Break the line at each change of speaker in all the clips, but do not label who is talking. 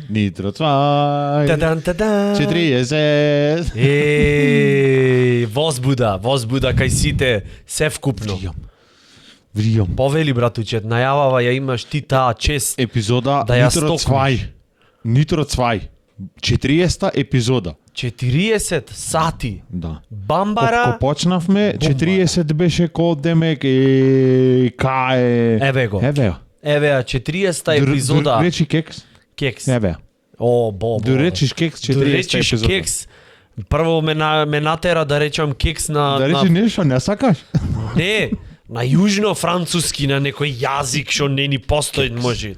Nitro 2.
Та-дан-та-дан.
40.
Возбуда кај сите се вкупно.
Вријам.
Повели братучет, најавава ја имаш ти таа чест.
Епизода
Да ја
Нитро
стокнеш.
2. Нитро 2. 40 епизода.
40 сати.
Да.
Бамбара.
Ко почнавме, 40 беше ко демек каe.
Еве го.
Еве.
Еве 40 епизода.
Речи кекс.
Кекс.
Еве.
О, бо.
Ду речиш кекс 40
речиш
епизода.
кекс. Прво ме натера да речам кекс на
Да речи нешто, не сакаш?
Не, на јужно-француски, на некој јазик што не ни постои може.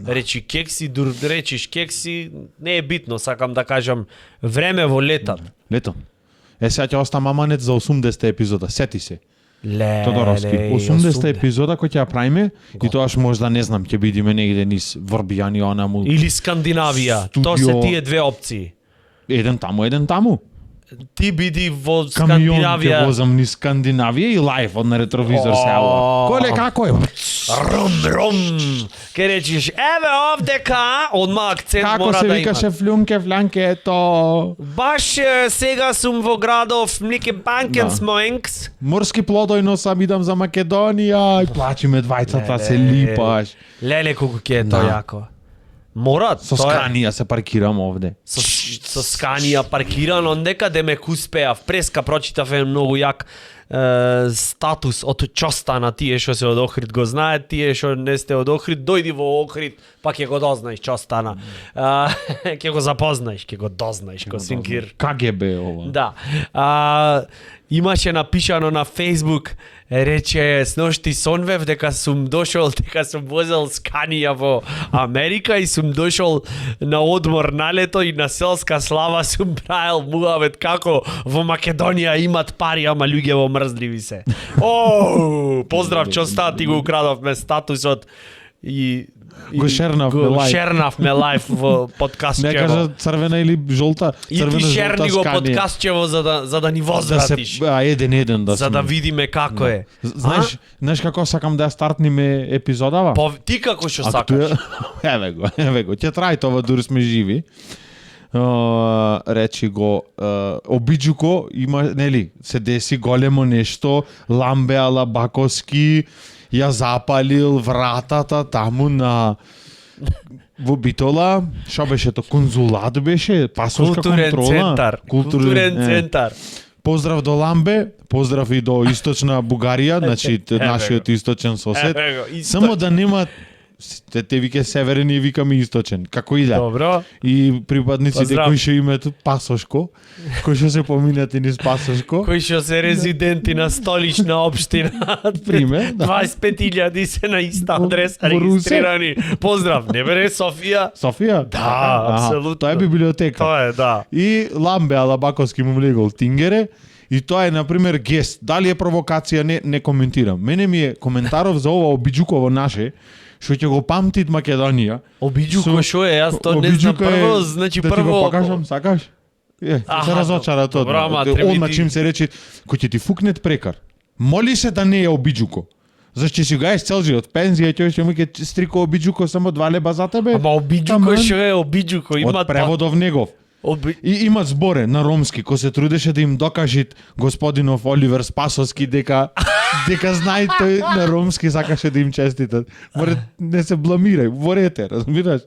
Речи кекси, дур речиш кекси, не е битно, сакам да кажам време во летат.
Лето. Сега ќе остам маманет за 80 епизода, сети се. Тодоровски. 80 епизода кој ќе ја правиме и тоаш можда не знам, ќе бидиме негде низ Врбијани, онаму.
Или Скандинавија, тоа се тие две опции.
Еден таму.
Ти биди во
Камион ќе
Скандинавија.
возам низ Скандинавија и лајв од на ретровизор се ава. Коле како е?
Рум. Ке речиш, еве овдека, одма акцент
Како
мора
се
да
викаше
има.
фланке, ето...
Баш сега сум во градов Млике Банкенсмоенкс.
Морски плодојно сам идам за Македонија и плачиме двајцата, се липаш.
Леле колку ќе е тоа
Да.
јако. Морат,
Со
тоа е.
Сканија се паркирам овде.
Со Сканија паркирано, некаде ме успеав. Преска прочитав е многу јак статус од Чостана, тие што се од Охрид го знаат, тие што не сте од Охрид, дојди во Охрид, па ќе го дознаеш Чостана. Ќе го запознаеш, ќе го дознаеш, ко синкир.
КГБ ова.
Да. Имаше напишано на Facebook, рече сношти сонвев дека сум дошол, дека сум возел Сканија во Америка и сум дошол на одмор на лето и на селска слава сум правил муавет како во Македонија имат пари, ама луѓе во мрзливи се. О, поздрав Чоста, ти го украдовме статусот и
Го шернавме
го
лајв.
шернавме лајв во подкаст.
Не кажа црвена или жолта,
И ти
црвена
шерни го
Сканија.
подкастчево за да ни
Да
возвратиш.
се еден да
За да
сме.
видиме како е.
Знаеш како сакам да ја стартниме епизодава?
Ти како што
Ако
сакаш?
Еве го. Ќе трај тоа дури сме живи. Речи го обиджуко има, нели, се деси големо нешто, Ламбе Алабаковски ја запалил вратата таму на во Битола, што беше то, конзулат беше, пасошка
Културен
контрола,
центар. Културен центар.
Поздрав до Ламбе, поздрав и до источна Бугарија, значи нашиот источен сосед.
Еве го, исто-
Само да нема те вике северен и викаме источен. Како иде?
Добро.
И припадниците
Поздрав.
кои што имаат Пасошко, кои што се поминати низ Пасошко,
Кои што се резиденти на столична општина.
Пример, да.
25.000 се на иста
Во-
адреса
во Русе.
регистрирани. Поздрав, не бере Софија.
Софија?
Да, апсолутно.
Тоа е библиотека.
Тоа е, да.
И Ламбе Алабаковски му влегол Тингере, и тоа е, например, гест. Дали е провокација, не коментирам. Мене ми е коментаров за ова обиджуково наше, што ќе го памтит Македонија.
Обиджуко што е, јас тоа не знам
Обиджуко е-
прво, значи
да ти
прво.
го покажам, сакаш? Се
Аха,
разочара тоа.
добро, ама треба
Одма
ти-
чим се рече, кој ќе ти фукнет прекар. Моли се да не е обиджуко. Зашто си гаеш цел живот, пензија, ќе ќе му ке стрико обиджуко само 2 леба за тебе.
Ама обиджуко
Таман.
што е обиджуко,
Од
имат
преводов негов. И имат зборе на ромски, кој се трудеше да им докажит господинов Оливер Спасовски дека знае тој на ромски сакаше да им честитат. Море не се бламирај, ворете, разбираш?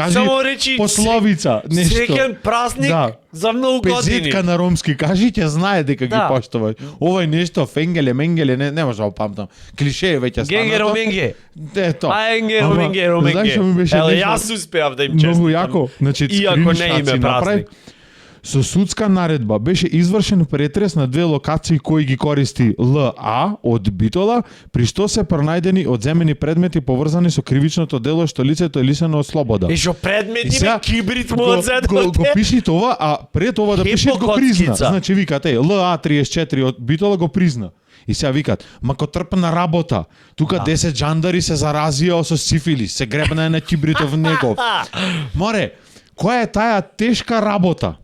Само речи
пословица, нешто.
Среќен празник
Да.
за многу години.
Пезетка на ромски, кажи ќе знае дека
Да.
ги поштуваш. Ова е нешто фенгеле, менгеле, не може да го памтам. Клише е веќе станато.
Генге роменге.
Ето.
Аенге
Ама,
роменге
знаеш
роменге.
што ми беше
Еле
нешто?
јас успеав да им честитам.
Многу јако, значи
Иако не
скриншот
име
си направи.
празник.
Со судска наредба беше извршен претрес на 2 локации кои ги користи ЛА од Битола, при што се пронајдени одземени предмети поврзани со кривичното дело што лицето е лишено од слобода.
И што предмети
сега
ме кибрит му
го
одзедоте.
пиши тоа, а пред ова да пиши го призна.
Хипокоцкица.
Значи викат, ЛА 34 од Битола го призна. И сега викат, макотрпна работа. Тука 10 джандари се заразија со сифилис, се гребна на кибритов негов. Море, која е таа тешка работа?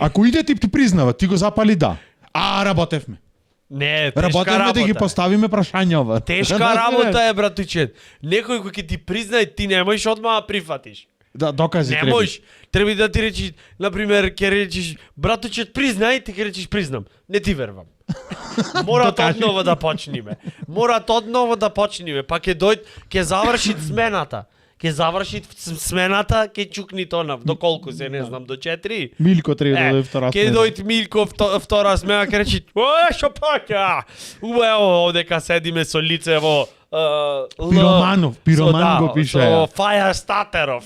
Ако иде ти признава, ти го запали да. Работевме.
Не, тешка
Работевме да ги
работа.
поставиме прашањава.
Тешка работа е, братуче. Некој кој ќе ти признае, ти не можеш одма да прифатиш.
Да, докази
Не
треба.
можеш. Треба да ти речиш, например, ќе речиш, братуче, признај, ти ќе речиш признам. Не ти вервам. Мора одново да почнеме. Мора одново да почнеме, па ќе заврши смената. Ќе заврши смената, ќе чукни тонав. До колку се, не знам, до 4?
Милко треба да дојде втора
Ќе
смена.
дојде Милко втора смена, ќе речи: шо паќа? Убаво, овдека седиме со лице во
Пироманов, пироман го пише.
Со fire starterов.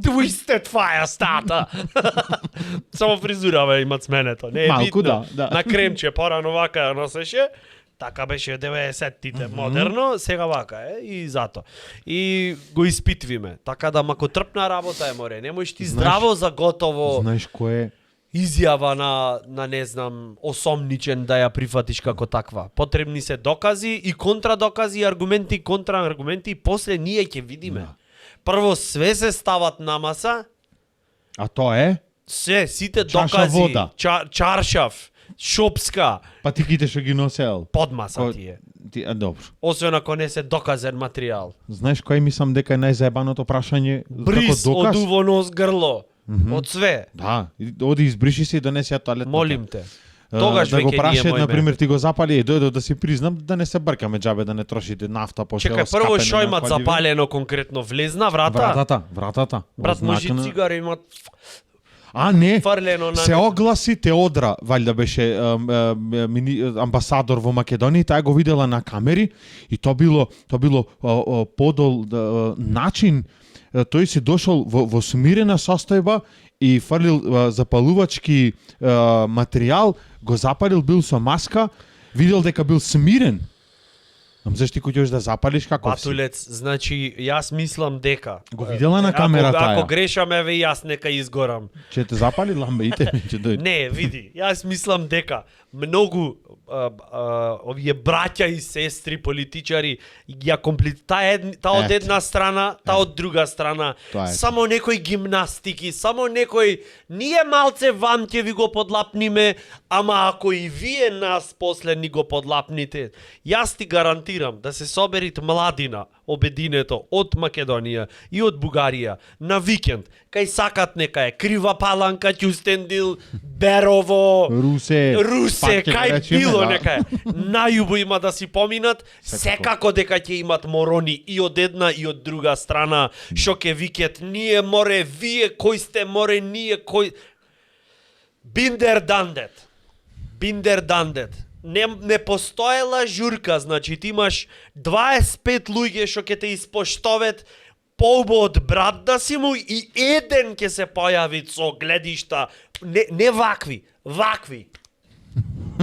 Twisted fire starter. Само фризурава имат сменето. Не е
Малку,
битно.
да.
На кремче, порано вака ја носеше. Така беше 90-тите модерно, сега вака е и зато. И го испитвиме. Така да мако трпна работа е море. Не можеш ти здраво за готово
Знаеш кој е?
изјава на не знам, осомничен да ја прифатиш како таква. Потребни се докази и контрадокази, аргументи, контрааргументи и после ние ќе видиме.
Да.
Прво све се стават на маса,
А тоа е?
сите
Чаша
докази,
вода.
чаршав, шопска,
Патиките што ги носел.
под маса ти е.
Добро.
Освен ако не се доказен материјал.
Знаеш кој мислам дека е најзаебаното прашање
Бриз
како
од
доказ?
уво нос грло. Од све.
Да, оди избриши се и донеси ја тоалетната.
Молим те. Тогаш
да го
веќе
прашат,
ние мојме.
например, ти го запали, дојдов да си признам, да не се бркаме џабе, да не трошите нафта после
Чекај, прво шо имат запалено конкретно влезна врата?
Вратата.
Брат,
Ознака
може
на-
цигари имат
А, не.
фрлено на...
Се огласи Теодра, валјда беше амбасадор во Македонија, и таа го видела на камери и то било подол начин, тој си дошол во смирена состојба и фрлил запалувачки материјал, го запалил, бил со маска, видел дека бил смирен. Ам зашто ти кој да запалиш како си?
Батулец, значи, јас мислам дека...
Го видела на камера таја.
Ако грешам, еве и јас нека изгорам.
Че те запали ламбеите, ќе дојде.
Не, види, јас мислам дека многу овие браќа и сестри политичари ја таа од
Ето.
една страна, таа од друга страна.
Тоа е.
Само некои гимнастики, само некои ние малце вам ќе ви го подлапниме, ама ако и вие нас после ни го подлапните, јас ти гарантирам да се соберит младина обединето од Македонија и од Бугарија на викенд, кај сакат нека е Крива Паланка, Ќустендил, Берово,
Русе,
Русе,
пак ќе
кај
речеме,
било
да.
нека е. Најубо има да си поминат, секако дека ќе имат морони и од една и од друга страна, што ќе викет ние море, вие кој сте море, ние кој... Биндер дандет. Биндер дандет. Не постоела журка, значи ти имаш 25 луѓе што ќе те испоштовет поубо од брат да си му и еден ќе се појави со гледишта, не вакви.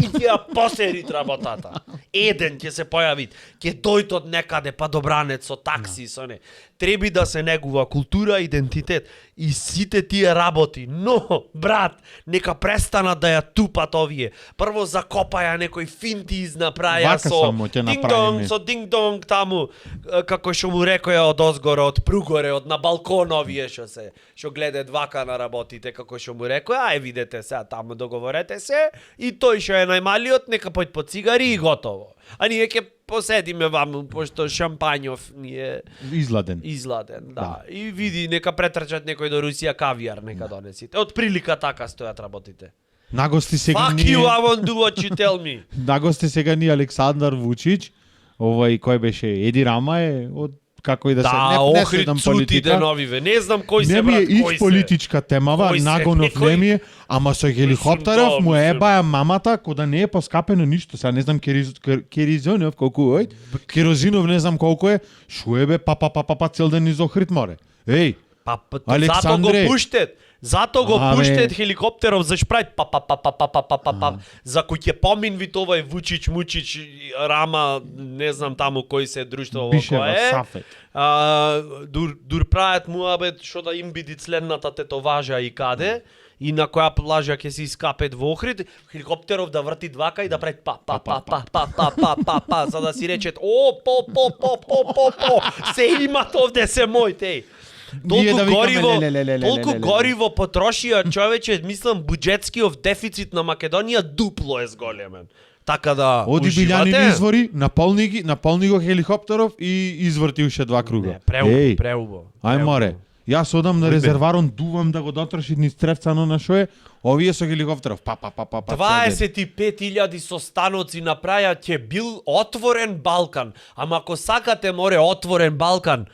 И ќе ја посерит работата. Еден ќе се појави, ќе дојде од некаде па добранец со такси, со не. Треби да се негува култура, идентитет и сите тие работи. Но, брат, нека престанат да ја тупат овие. Прво закопаја некој финти изнаправија
Вака
со
само ќе
динг-донг,
направиме.
со динг-донг таму, како што му рекоја од озгоре, од пругоре, од на балкон овие што гледат вака на работите, како што му рекоја, ај видете сега таму договорете се и тој што е најмалиот нека појде по цигари и готово. А ние ќе поседиме ваму, пошто шампањов ни е
Изладен.
изладен, да. И види, нека претрчат некој до Русија кавијар, нека донесите. Од прилика така стојат работите.
Нагости сега
Fuck
ни
you, I won't do what you tell me.
Нагости сега ни Александар Вучич, овој кој беше Еди Рама е од како и да се
Да,
не
охри
следам
цути
политика.
деновиве. Не знам кој се
Не ми
брат,
е
кој
ич
се.
политичка темава,
Кој се?
нагонов
Некој-
не ми е, ама со хеликоптеров
да,
му
мислам.
ебаја мамата кога не е поскапено ништо. Сега не знам Керизонов колку е, Керозинов не знам колку е, шо ебе па цел ден из Охрид море. Еј,
Зато го
Александре.
пуштет. Зато го
Абе.
пуштет хеликоптеров за шпрајт за кој ќе поминви овој Вучич, Мучич, Рама, не знам таму кој се друштво
Бишева,
кој е.
Сафет.
Дур прават муабет што да им биди следната тетоважа и каде и на која плажа ќе се искапет во Охрид, хеликоптеров да врти двака и да прави па, за да си речет по, се имат овде се моите.
Ние да
Толку
викаме,
гориво, толку гориво потрошија човече, мислам буџетскиот дефицит на Македонија дупло е зголемен. така да
Оди
уживате.
Билјанин извори, наполни го хеликоптеров и изврти уште 2 круга.
Не, преубо, преубо.
Ај море. Јас одам на резерварон, дувам да го дотроши низ тревцано на шое, овие со хеликоптеров. Па.
25.000 состаноци направија ќе бил отворен Балкан. Ама ако сакате море отворен Балкан,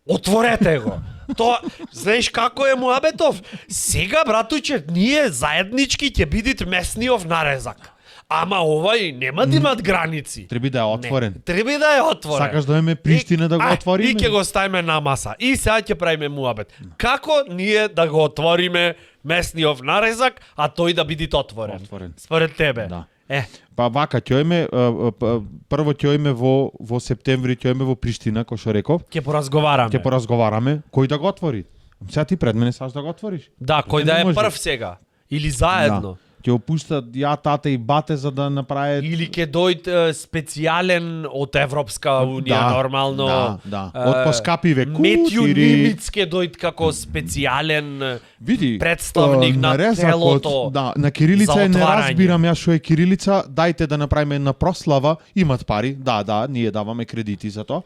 отворете го. Тоа, знаеш како е муабетов? Сега, братуче, ние заеднички ќе бидит месниов нарезак. Ама овај нема да имат граници.
Треба да е отворен.
Не, треба да е отворен.
Сакаш да имаме Приштина да го отвориме?
И ќе го ставиме на маса. И сега ќе правиме муабет. Како ние да го отвориме месниов нарезак, а тој да биде отворен?
Отворен.
Според тебе?
Да. Па вака, ќе име прво ќе име во септември, ќе име во Приштина, кој што реков.
Ќе поразговараме.
Ќе поразговараме кој да го отвори. Сега ти пред мене саш да го отвориш.
Да, кој да е прв сега или заедно.
Да. Ќе опуштат ја, тата и бате за да направат
Или ќе дојд специјален од Европска унија нормално.
Да. Од поскапиве
Метју
кутири.
Нимиц ќе дојд како специјален
Види,
представник на
нарезакот,
целото.
Да, на кирилица
за
не
отварање.
разбирам ја што е кирилица, дајте да направиме една прослава, имат пари, да, ние даваме кредити за тоа.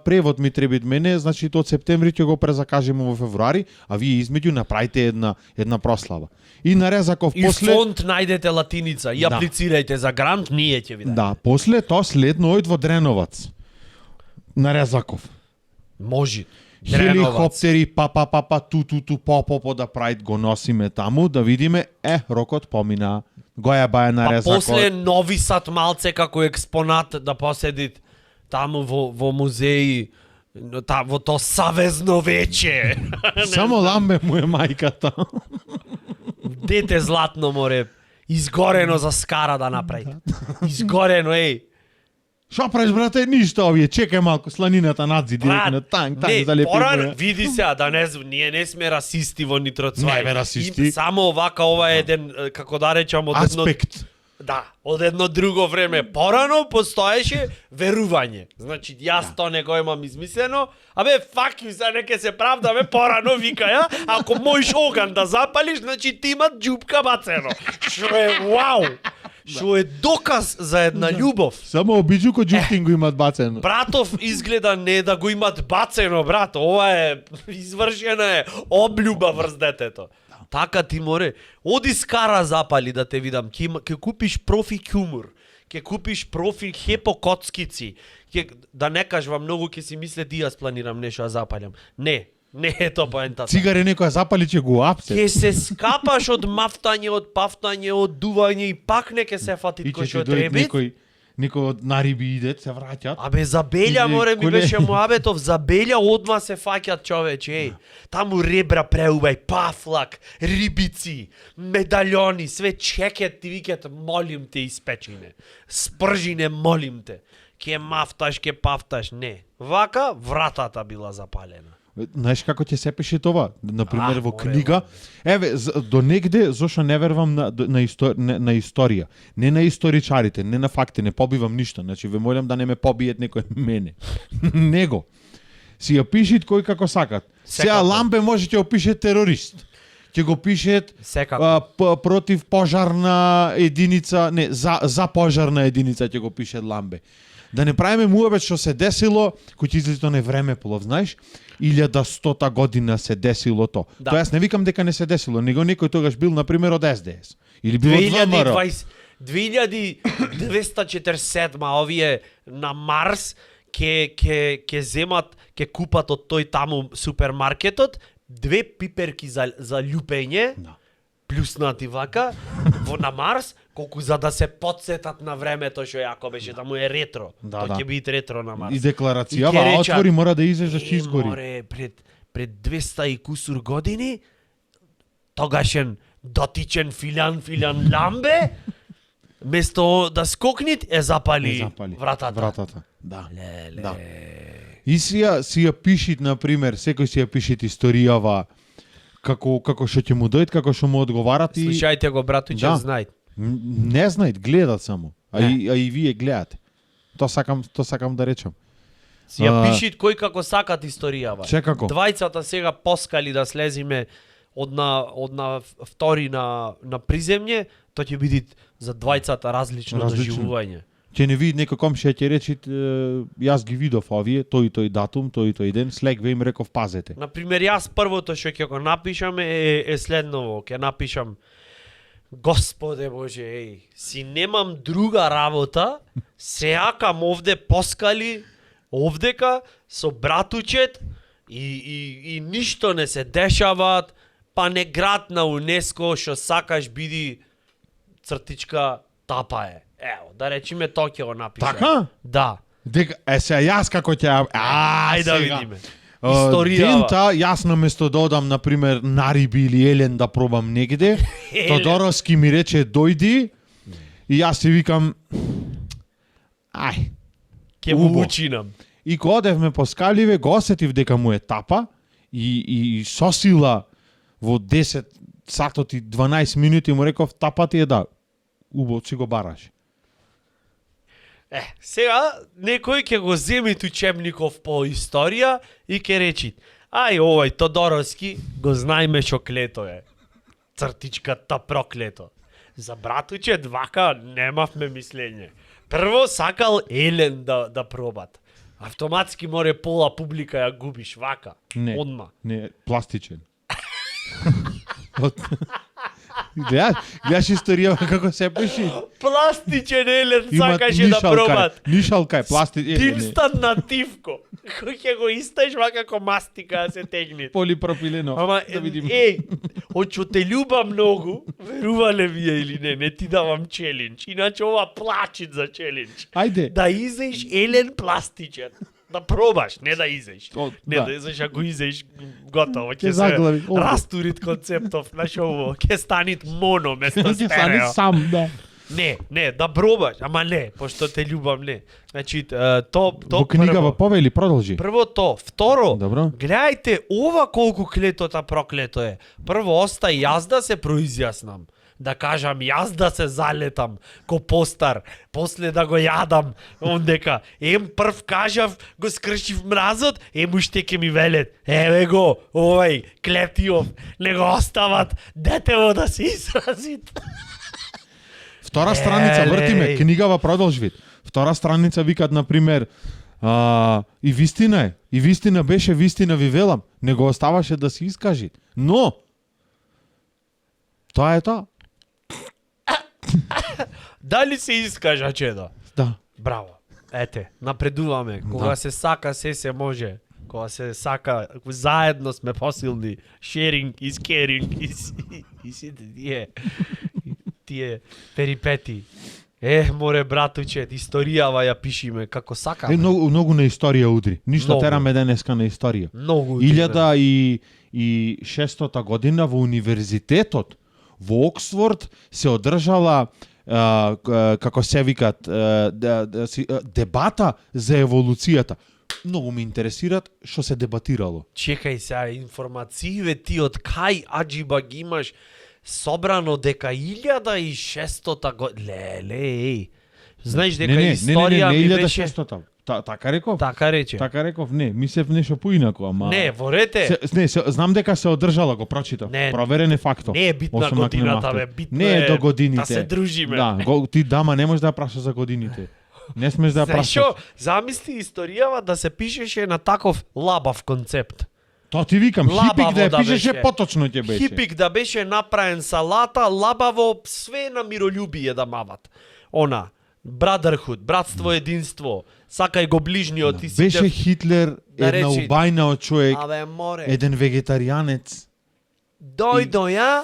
Превод ми треба од мене, значи од септември ќе го презакажеме во февруари, а вие измеѓу направите една прослава. И нарезаков
И
после
фонд најдете латиница и
Да.
аплицирајте за грант, ние ќе ви дадеме.
Да, после тоа следно ојд во Дреновац. Нарезаков.
Може.
Хеликоптери, ту, по да прајт го носиме таму, да видиме, рокот помина. Гоја
Па
нарезакот.
после Нови Сад малце како експонат да поседит таму во музеи, во то савезно вече.
Само ламбе му е мајката.
Дете златно море, изгорено за скара да направи. Изгорено, еј.
Шо правиш, брате? Ништо овие. Чекај малку, сланината надзи директно. Танк,
не,
залепи
порано,
му ја.
види се, да ние не сме расисти во нитро цвај.
Не бе расисти.
И само овака ова е еден, како да речам, од едно...
Аспект.
Да, од едно друго време. Порано постоеше верување. Значи, јас тоа не го имам измислено. Абе, fuck you, за неке се правдаме, порано вика ја. Ако можеш оган да запалиш, значи ти има џупка бацено. Шо е вау! Шо е доказ за една љубов.
Само обиджуко џуфтин го имат бацено.
Братов изгледа не да го имат бацено, брат. Ова е извршена е облюба врз детето. Така ти море. Оди скара запали да те видам. Ке купиш профи кјумур. Ке купиш профи хепокоцкици. Да не кажувам многу, ке си мисле ти јас планирам нешто да запалям. Не е тоа поентата.
Цигаре некоја запали ќе го апсе.
Ке се скапаш од мафтање, од пафтање, од дување и пак не ке се фатит кој што треба.
Некој од нариби идет, се враќат.
Абе, за Белја, море ми
Коле-
беше муабетов, за Белја одма се фаќат човече, еј. Таму ребра преубај, пафлак, рибици, медальони, све чекет ти викат, молим те испечине. Спржине, молим те. Ке мафташ, ке пафташ, не. Вака, вратата била запалена.
Знаеш како ќе се пише тоа? Например, во
море,
книга. Еве, до негде, зошто не вервам на историја. Не на историчарите, не на факти, не побивам ништо. Значи, ве молам да не ме побиет некој мене. Него. Си ја пишит кој како сакат. Сега
Секако.
ламбе може ќе опише терорист. Ќе го пишет
Секако.
против пожарна единица, не, за пожарна единица ќе го пише ламбе. Да не правиме муабет што се десило, кој ќе излезе тоа не времеплов, знаеш? 1100 година се десило тоа.
Да.
Тоа јас не викам дека не се десило, него некој тогаш бил на пример од СДС или бил од ВМРО.
2247 овие на Марс ќе земат, ќе купат од тој таму супермаркетот 2 пиперки за љупење.
Да.
Плюснати вака во на Марс, колку за да се подсетат на времето што јако беше, да му е ретро.
Да,
Тоа
да.
ќе биде ретро на Марс.
И
И
декларацијава,
ќе
а
речат,
отвори мора да излезе ќе изгори.
Море, пред 200 и кусур години, тогашен дотичен филан ламбе, место да скокнит, запали вратата.
Да.
Леле.
Да. И си ја пишит, например, секој си ја пишит историјава како што ќе му дојд, како што му одговарат и
Слушајте го, братуче,
Да.
знај.
не знаат, гледат само. А
Не.
и вие гледате. Тоа сакам да речам.
Си ја пишит кој како сакат историјава.
Секако.
Двајцата сега поскали да слезиме одна втори на приземње, тоа ќе биде за двајцата различно доживување.
Ќе не види некој комшија ќе речи јас ги видов овие, тој датум, тој ден, следве им реков пазете.
Например, јас првото што ќе го напишам е следново, ќе напишам Господе Боже, си немам друга работа, се јакам овде поскали, овдека, со братучет и ништо не се дешаваат, па не град на УНЕСКО што сакаш биди цртичка тапа е. Ево, да речиме тоа ќе го напишам.
Така?
Да.
Дека сега јас како ќе
Ајде да
сега.
видиме. Историјава.
Дента, јас наместо да одам, например, на Риби или Елен да пробам негде, Тодоровски ми рече дојди и јас си викам ај,
Ќе му
убо.
учинам.
И кога одевме по скаливе, го осетив дека му е тапа и со сила во 10 сатот и 12 минути му реков тапа ти е да, убо си го бараш.
Сега некој ќе го земи учебников по историја и ќе речи: "Ај, овој Тодоровски го знаеме што клето е. Цртичката проклето. За братуче вака немавме мислење. Прво сакал Елен да пробат. Автоматски море пола публика ја губиш вака.
Не,
Одма.
не, пластичен. Гледаш историјава како се пиши.
Пластичен Елен
Имат
сакаше да пробат.
Нишалка е пластичен.
Тинстан на тивко. Кој ќе го исташ вака како мастика да се тегне.
Полипропилено.
Ама,
да видим.
очу те љуба многу, верувале вие или не ти давам челендж. Иначе ова плачит за челендж.
Ајде.
Да изеш Елен пластичен. Да пробаш, не да изеш. Не
да.
да изеш, ако изеш, готово.
Ќе
Ќе
заглави,
се
овде.
растурит концептов, знаеш ово. Ќе станит моно место
Ќе стане
стерео.
сам, да.
Не, да пробаш, ама не, пошто те љубам, не. Значи, то
Во книгава
прво.
повели, продолжи.
Прво то, второ,
Добро.
гледајте ова колку клетота проклето е. Прво остај јас да се произјаснам. Да кажам јас да се залетам ко постар, после да го јадам ондека. Прв кажав, го скршив мразот, уште ќе ми велет. Еве го, овај Клетиов, не го остават детево да се изразит.
Втора страница, вртиме,
Елеј.
книгава продолжи. Втора страница викат, например, и вистина е, и вистина беше, вистина ви велам, не го оставаше да се искажи. Но, тоа е тоа.
Дали се искажа, чедо?
Да.
Браво. Ете, напредуваме. Кога
Да.
се сака, се може. Кога се сака, заедно сме посилни. Sharing is caring и сите тие перипети. Море братуче, историјава ја пишиме како сакаме.
Многу на историја удри. Ништо
Многу.
тераме денеска на историја.
Многу.
1600 година во универзитетот во Оксфорд се одржала како се викат дебата за еволуцијата. Многу ме интересираат што се дебатирало.
Чекај сега, информацииве ти од кај аџиба ги имаш собрано дека 1600 година. Леле, знаеш дека историја ми беше...
1600. Така реков?
Така рече.
Така реков, не, мислев нешто поинако, ама...
Не, ворете.
Знам дека се одржала, го прочитав.
Не,
Проверен е фактот.
Не е битна
Осум на
годината,
кнемавте.
бе. Битно
Не е до годините.
Да се дружиме.
Да, ти дама не можеш да ја прашаш за годините. Не смеш да ја прашаш.
Зашо? Замисли историјава да се пишеше на таков лабав концепт.
Тоа ти викам,
Лабаво
хипик да ја
да
пишеше,
беше.
поточно ќе беше.
Хипик да беше направен салата, лабаво, све на миролюбие да мават. Она, brotherhood, братство, единство, сакај го ближниот и сите...
Беше Хитлер
Да
една
речи-
убајна од човек,
Абе, море.
еден вегетаријанец.
Дојдоја,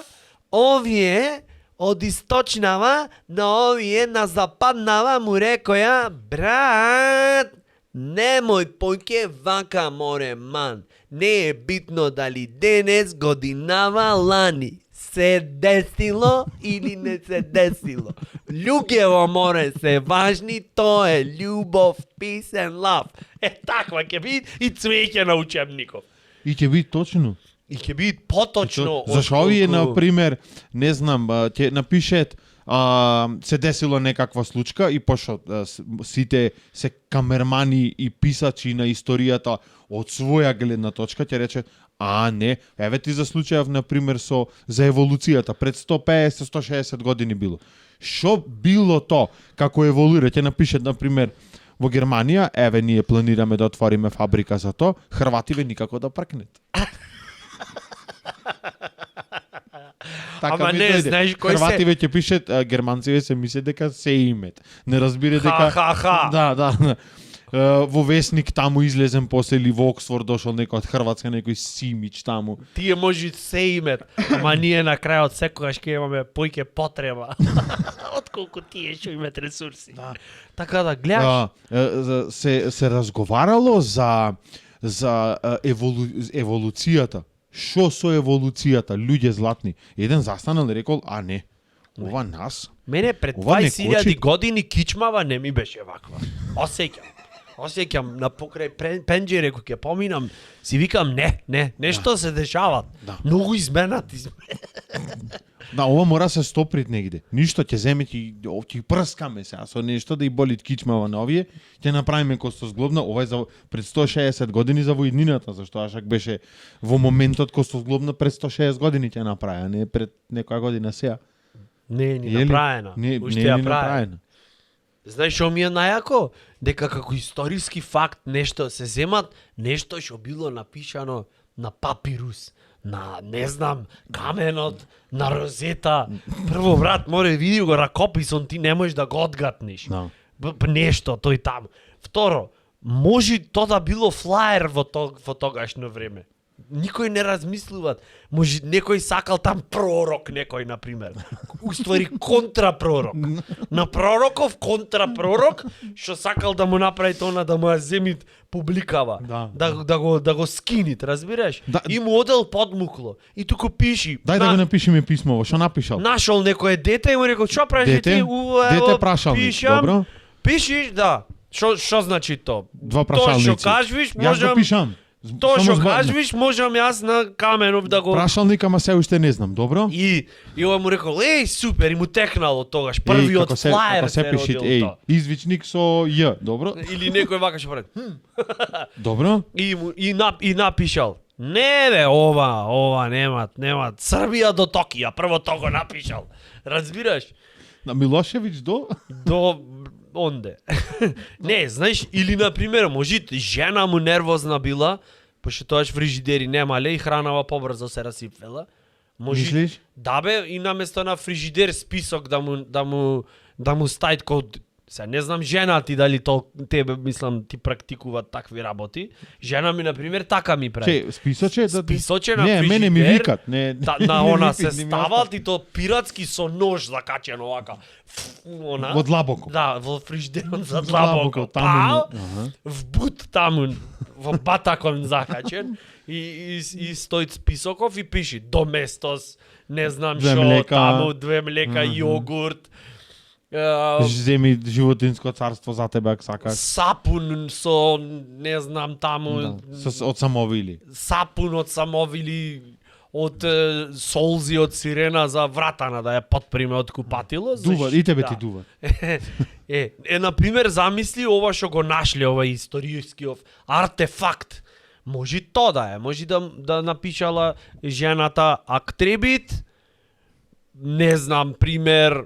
овие од источнава на овие на западнава му рекоја: брат, немој поќе вака, море, ман. Не е битно дали денес, годинава, лани. Се десило или не се десило. Луѓево, море, се важни, тоа е љубов, peace and love. Таква ќе биде и цвеќе на учебников.
И ќе биде точно.
И ќе биде поточно.
Зашо овие, например, не знам, ќе напишет се десило некаква случка и пошто сите се камермани и писачи на историјата од своја гледна точка ќе рече А, не. Еве ти за случајов, например, за еволуцијата. Пред 150-160 години било. Што било то, како еволуира? Ќе напишат, например, во Германија, еве, ние планираме да отвориме фабрика за то, Хрвативе никако да пркнет.
Ама не, знаеш кој се...
Хрвативе ќе пишат, германциве се мислат дека се имет. Не разбира дека...
Ха.
Да. Во весник таму излезен после или во Оксфорд дошол некој од Хрватска, некој Симич таму.
Тие може се имет, ама ние на крајот секогаш ќе имаме поиќе потреба. Отколку тие што имат ресурси.
Да.
Така да гледаш.
Се разговарало за еволуцијата. Што со еволуцијата, луѓе златни. Еден застанал и рекол, а не, ова нас.
Мене пред
ова не
20.000
кочи.
години кичмава не ми беше ваква. Осеќам на покрај пенџере кога ќе поминам, си викам не, нешто се дешава.
Да.
Многу изменати сме.
Да, ова мора се стоприт негде. Ништо ќе земе ќе прскаме сега со нешто да и боли кичмава на овие, ќе направиме Костозглобна, ова е за пред 160 години за воиднината, зашто Ашак беше во моментот Костозглобна пред 160 години ќе направи, а не пред некоја година сега.
Не, ни
Е ли?
направена.
Не
Уште
ни
ја прави.
направена.
Знаеш што ми е најако? Дека како историски факт нешто се земат, нешто што било напишано на папирус, на, не знам, каменот, на розета. Прво, брат, море види го ракописон, ти не можеш да го одгатнеш.
Да.
Нешто, тој таму. Второ, може то да било флаер во тогашно време. Никој не размислуваат. Може некој сакал там пророк некој, например. Уствари контрапророк. На пророков контрапророк, што сакал да му направи тоа да му ја земит публикава. Да го скинит, разбираш?
Да.
И му одел подмукло. И туку пиши.
Дај да го напишеме писмово, што напишал?
Нашол некое дете и му рекол, што правиш
Дете?
ти?
Дете прашалник,
пишам,
добро.
Пишиш, да. Што значи то?
Два
Тоа
прашалници.
што кажеш,
Јас го
можам...
пишам.
Тоа
Само
што
збор-
кажеш, можам јас на каменов да го...
Прашалник, ама се уште не знам, добро?
И ова му рекол, супер, и му текнало тогаш. Првиот флаер
се пишит,
родил тоа.
извичник со Ј, добро?
Или некој вака што прави.
Добро?
И напишал. Не бе, ова немат. Србија до Токија, прво тоа го напишал. Разбираш?
На Милошевиќ до?
До онде. Не, знаеш, или например, може жена му нервозна била, пошто тоаш фрижидери немале и хранава побрзо се расипвела.
Мислиш?
Да бе, и наместо на фрижидер список да му стајт код. Се не знам жена ти дали тебе мислам ти практикуваат такви работи. Жена ми например така ми прави.
Списоче?
Списоче на
Не,
фрижидер.
мене ми викат. Не,
На
не
она
ми
се
викат, не ми
стават и то пиратски со нож закачено вака. Она.
Во длабоко.
Да, во фрижидерот за
Длабоко,
длабоко.
таму,
Па,
аха.
в бут таму, во батакон закачен. И стоит списоков и пиши доместос, не знам
Две
што,
млека.
таму 2 млека, јогурт,
Земи животинско царство за тебе, ако сакаш.
сапун со, не знам таму,
Од самовили.
сапун од самовили, од солзи од сирена за вратана да ја потприме од купатило.
Дува, и тебе ти дува.
Например, замисли ова што го нашле, ова историскиов артефакт. Може то да е, може да напишала жената актребит, не знам, пример,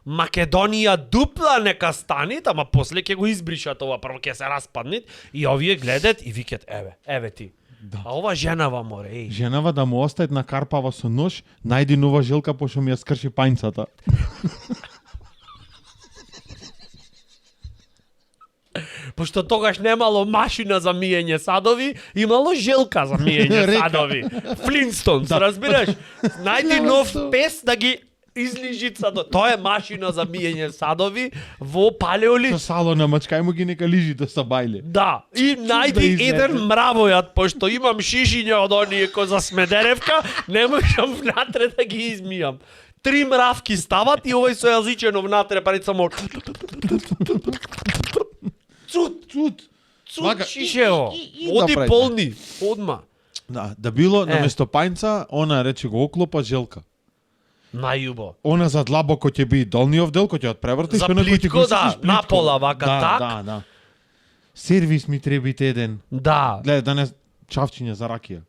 Македонија дупла нека станит, ама после ќе го избришат ова, прво ќе се распаднит и овие гледат и викат, еве ти.
Да.
А ова женава море,
Женава да му оставит на карпава со нож, најди нова жилка пошто ми ја скрши пајнцата.
Пошто тогаш немало машина за миење садови, имало желка за миење
Река.
садови. Флинстонс, разбираш? Најди нов пес да ги излижи садови. Тоа е машина за миење садови во палеолит.
Со сало на мачкај му ги нека лижи да са бајле.
Да, и најди
излезе.
еден мравојат, пошто имам шишиња од оние кој за Смедеревка, не можам внатре да ги измијам. 3 мравки стават и овој со јазичено внатре, пари само... Цут
Вака,
шишео.
и да
Оди
прави.
полни, одма.
Да било наместо пајнца, она рече го оклопа жилка.
Најубо.
Она за длабоко ќе би долниот дел кој ќе од превртиш,
За
онако ќе
плитко,
го
да,
исушиш плитко.
напола вака, так.
Да. Сервис ми требите еден.
Да.
Гледа, да не чавчиња за ракија.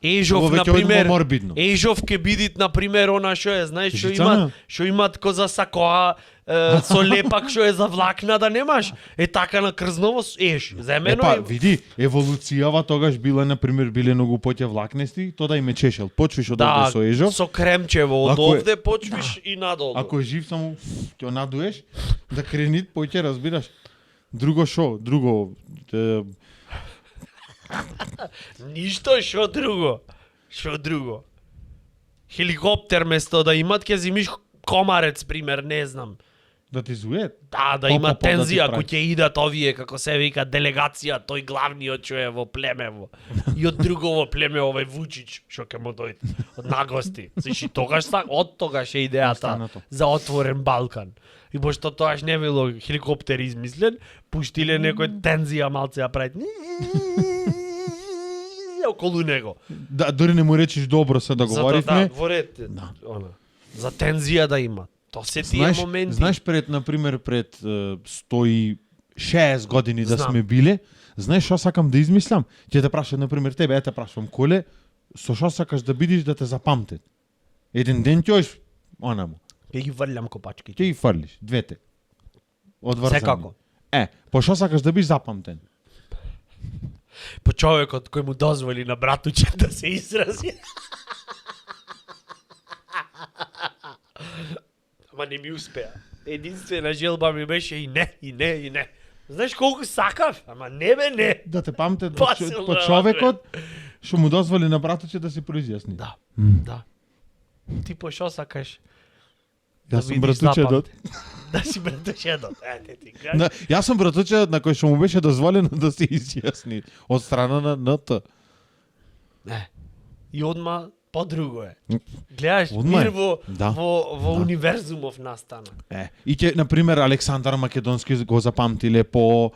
Ежов,
Ова веќе
например,
одма морбидно.
Ежов ке бидит, например, она што е, знаеш,
Жицана?
што имат ко за сакоа, со лепак што е за влакна да немаш. Е така на крзново еш. Земено
Епа, види, еволуцијава тогаш била, например, биле многу поќе влакнести, тоа да им е чешел. Почвиш од овде со ежов.
со кремчево, од
Ако е-
овде почвиш и надолу.
Ако е жив, само ќе надуеш, да кренит поќе, разбираш. Друго шо, друго...
Ништо, шо друго? Шо друго? Хеликоптер место да имат, ќе зимиш комарец, пример, не знам.
Да ти зует?
Да, да
По,
има
по, по, да ти
тензија,
прави.
кој ќе идат овие, како се вика, делегација, тој главниот што е во племево. И од другово племе овој Вучич, што ќе му дојде од нагости. Слуши, тогаш од тогаш е идејата
Останато.
за отворен Балкан. И пошто тогаш не било хеликоптер измислен, пуштиле некој тензија малце ја правит. Околу него.
Да, дори не му речиш добро се договоривме.
Да, во ред, она. За тензија да има. Тоа се тие моменти.
Знаеш пред, например, пред 106 години да
Знам.
сме биле, знаеш што сакам да измислам? Ќе те прашам, например, тебе, те прашам, Коле, со што сакаш да бидиш да те запамтет? Еден ден ќоиш, онаму,
Ќе ги врлям копачките.
ќе ги фрлиш, двете. Одврзани.
Секако.
По што сакаш да бидиш запамтен?
По човекот кој му дозволи на братуче да се изрази. Ама не ми успеа. Единствена желба ми беше и не, и не, и не. Знаеш колку сакав? Ама не бе, не.
Да те памтет
Посилно,
по човекот што му дозволи на братот да се произјасни.
Да, да. Ти по шо сакаш?
Јас сум братучедот.
Да си братучедот. Ете ти кажа.
Да, јас сум братучедот на кој што му беше дозволено да се изјасни од страна на НТ.
Не. И одма по-друго е. Гледаш,
Одма е.
мир во,
Да.
во универзумов настана.
И ќе, например, Александар Македонски го запамтиле по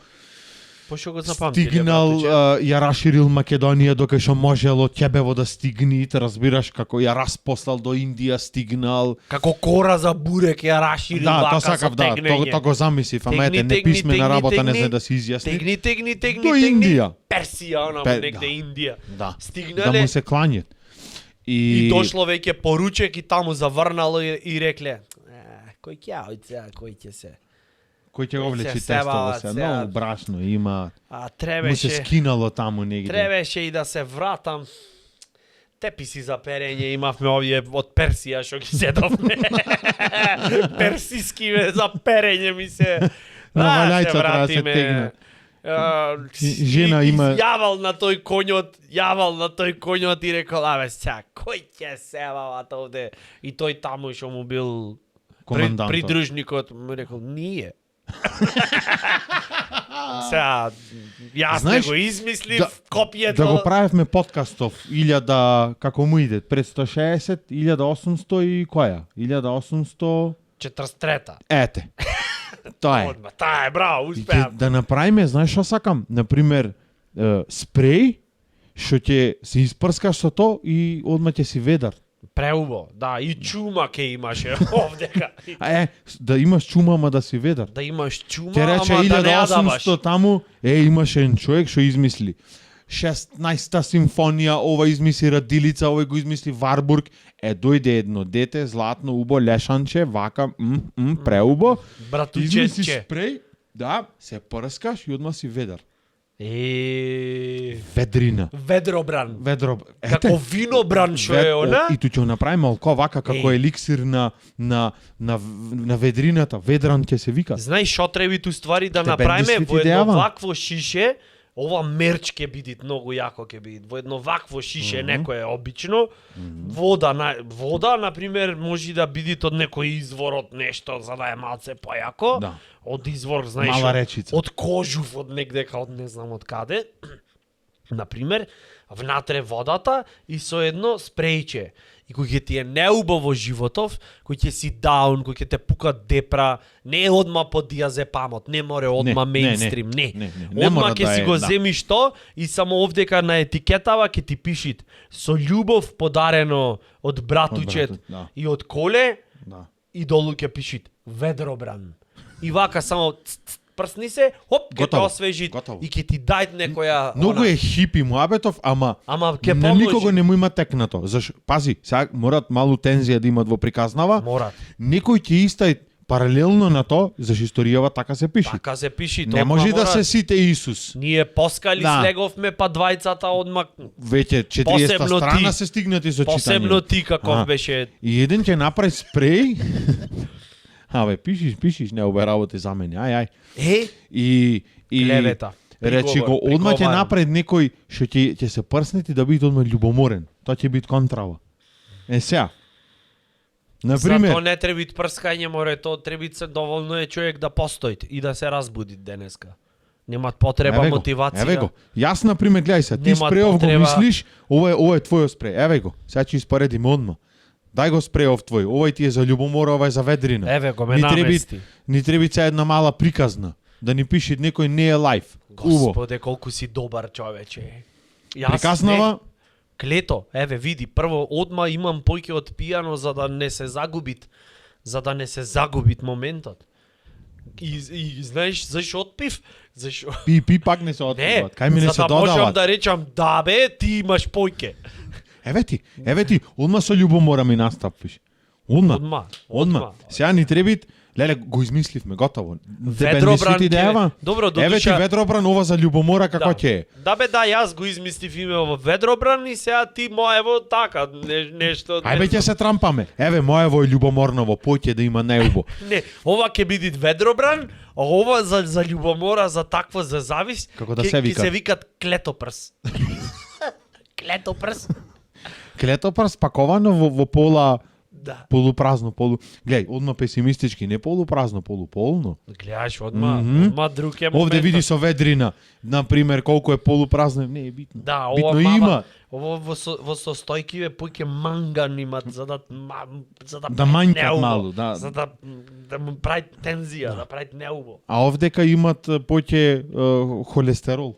По што го запамтиле,
стигнал,
братуче?
ја расширил Македонија докај што можел од Ќебево да стигне, те разбираш како ја распослал до Индија стигнал.
Како кора за бурек ја расширил
Да,
вака
тоа
со
сакав, да,
тегнење.
тоа го замислив, ама ете, неписмена работа не знае да се изјасни.
Тегни,
До Индија.
Персија, она
Пе-
негде
да.
Индија.
Да.
Стигнале
Да му се клањат.
и дошло веќе поручек и таму заврнало и рекле, кој ќе оди сега, кој ќе се.
Кој ќе го влечи
Се себала,
тестово се,
сега.
многу брашно има.
А
Му се
требеше,
скинало таму негде.
требеше и да се вратам. Теписи за перење имавме овие од Персија што ги седовме. Персиски за перење ми се.
На валјајца
се
треба да се
вратиме.
тегнат.
Жена
има-
Јавал на тој конјот и рекол, абе сега, кој ќе севават овде? И тој таму што му бил
Командантот.
придружникот, му рекол, ние. Сега, јас
Знаеш,
не го измислив,
да-
копието...
Да го правевме подкастов 1000 како му иде, пред 160, 1800 и која? 1800
43-та.
ете. Тоа е.
Одма, таа е, браво,
И
успеа.
ќе да направиме, знаеш што сакам? Например, спреј што ќе се испрскаш со то и одма ќе си ведар.
Преубо, да, и чума ке имаше овдека.
Да имаш чума, ама да си ведар.
Да имаш чума,
Ќе рече
ама да не ја даваш.
1800 таму, имаше еден човек што измисли 16-та симфонија, ова измисли Радилица, овој го измисли Варбург. Дојде едно дете, златно убо лешанче, вака, преубо. Измисли
Братучече.
спреј, да, се прскаш и одма си ведар.
Ведрина.
Ведрина.
Ведробран.
Ведро.
Како винобран што е она?
И ту ќе го направиме олко вака како еликсир на ведрината. Ведран ќе се вика.
Знаеш што треба ту ствари да
Те
направиме
бендисвит
во едно
идејава?
вакво шише, ова мерч ќе биде многу јако ќе биде. Во едно вакво шише некое обично, вода на пример може да биде од некој извор од нешто за да е малце појако.
Да.
Од извор, знаеш,
Мала речица.
од кожув, од негде од не знам од каде. На пример, внатре водата и со едно спрејче. И кој ќе ти е неубаво животов, кој ќе си даун, кој ќе те пука депра, не одма по диазепамот, не море одма
Не,
мејнстрим,
не.
не.
Не
Одма
мора
ќе
да
си
е,
го
да.
земиш то и само овдека на етикетава ќе ти пишит со љубов подарено од братучет
Од братот, да.
и од Коле
Да.
и долу ќе пишит Ведробран. И вака само прсни се, хоп, ќе те
Готово,
освежи
готово.
и ќе ти дајт некоја
Многу е хипи муабетов, ама
ќе
на
помножи.
никого не му има текнато. Пази, сега морат малу тензија да имат во приказнава.
Морат.
Некој ќе истај паралелно на то, заш историјава така се пиши.
Така се пиши,
Не може да се сите Исус.
Ние поскали
Да.
слеговме па двајцата одма
Веќе 40
Посебно
страна
ти.
се стигнати со читање.
посебно ти каков
Аха.
беше.
И еден ќе направи спреј. Абе, пишиш, не обе работи за мене. Ај. И
Клевета.
речи го,
Приговар,
одма ќе
приговарам.
направи некој што ќе се прснети да биде одма љубоморен. Тоа ќе биде контрава. Сега. Например,
Зато не треба прскање, море, то треба се доволно е човек да постои и да се разбуди денеска. Немат потреба
еве го,
мотивација.
Еве го. Јас на пример гледај се, ти
Немат
спреов го
потреба.
мислиш, ова е твој спреј. Еве го. Сега ќе испоредиме одма. Дај го спреов твој. Овој ти е за љубомора, ова е за ведрина.
Еве го, ме
Ни треби-
намести.
Ни треба се една мала приказна. Да ни пише некој не е лайф. Убо.
Господе, колку си добар човече. Јас
Приказнава,
Клето, еве види, прво одма имам појќе од пијано за да не се загубит моментот. И знаеш зашо отпив? Зашо?
пи пак не се
Не,
откриваат. Кај ми не
за
се
да можам
додават.
да речам да бе, ти имаш појќе.
Еве ти, одма со љубомора ми настапиш. Одма.
Одма.
Сега ни требит, леле го измисливме, готово.
Ветробран
ти идејава?
Добро,
Еве ти
додуша.
ветробран ова за љубомора како ќе е.
Да бе, да, јас го измислив имево Ведробран и сега ти моево така, нешто.
Ајбе ќе се трампаме. Еве моево е љубоморново, поќе да има најубо.
Не, ова ќе биде Ведробран, а ова за љубомора, за такво за завис,
Како да
ќе-
се
ќе
вика?
се викат клетопрс. Клетопрс?
Клетопар спаковано во пола
Да.
полупразно, Гледај, одма песимистички, не полупразно, полуполно.
Гледаш, одма друг е момент.
Овде види со ведрина, на пример, колку е полупразно, не е битно.
Да, ова
битно
мама,
има.
Ова во состојкиве поќе манган имат за да
Да мањкат
неубо,
малу, да.
За да му прави тензија, да прави неубо.
А овдека имат поќе холестерол.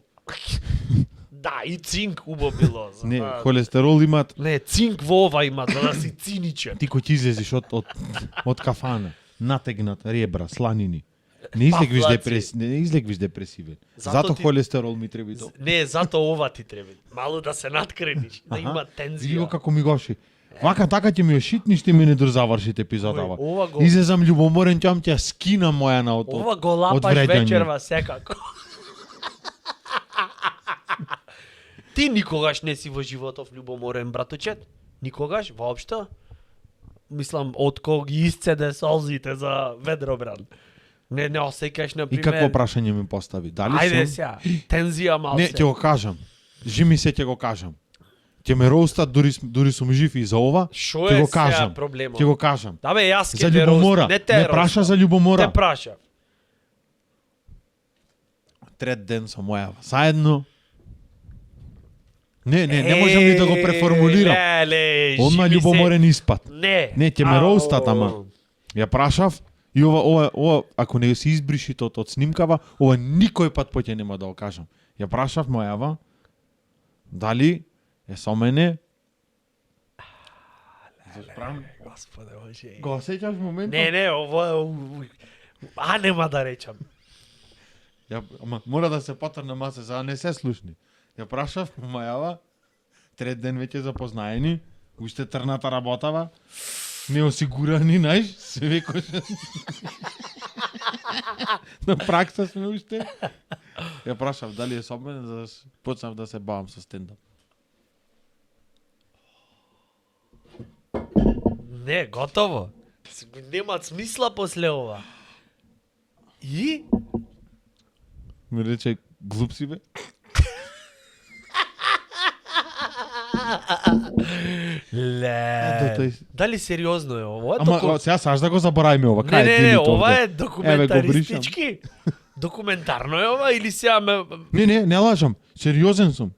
Да, и цинк убо било. За
Не,
да...
холестерол имат.
Не, цинк во ова има, за да си циничен.
Ти кој ќе излезеш од кафана, натегнат ребра, сланини. Не излегвиш
Пафлаци.
не излегвиш депресивен.
Зато
Зато
ти-
холестерол ми треба и тоа.
Не, зато ова ти треба. Малу да се надкрениш, да има
Види го
тензија.
како ми гоши. Вака така ќе ми ошитниш, ти ми не завршит епизодава.
Ој, ова го-
Излезам љубоморен, ќе скина моја на од
Ова го
од
лапаш
вреѓање.
вечерва секако. Ти никогаш не си во животов љубоморен, братучет? Никогаш, воопшто? Мислам, од кога ги исцеде солзите за Ведробран. Не осеќаш, на
И
пример...
какво прашање ми постави? Дали
Ајде
сум?
сега, тензија малце.
Не, ќе го кажам. Жими се ќе го кажам. Ќе ме роустат дури сум жив и за ова.
Шо
Ќе
е
го
сега
кажам.
проблемот?
Ќе го кажам.
Да бе, јас
За
ќе те
љубомора.
рост- Не те
Ме праша за љубомора.
Те праша.
Трет ден со мојава. Заедно. Не можам ни да го преформулирам.
Леле,
Одма
живи се.
љубоморен испад.
Не.
Ќе ме
Ау.
роустат, ама. Ја прашав и ова ако не се избриши од снимкава, ова никој пат поќе нема да го кажам. Ја прашав мојава дали е со мене.
Господе Боже.
Го осеќаш моментот?
Не, ово нема да речам.
Ама мора да се потрне масе, за да не се слушни. Ја прашав мојава, трет ден веќе запознаени, уште трната работава, неосигурани, знаеш, се векоше. На пракса сме уште. Ја прашав дали е со мене, за да почнав да се бавам со стендап.
Не, готово. Нема смисла после ова. И?
Ми рече, глуп си бе?
Ле.
тој-
Дали сериозно е ова?
Ама сега саш да го заборавиме ова, кај
Не,
е
не,
делит
ова
овде?
е
Еве, го
документаристички. Документарно е ова или сега ме...
Не лажам, сериозен сум.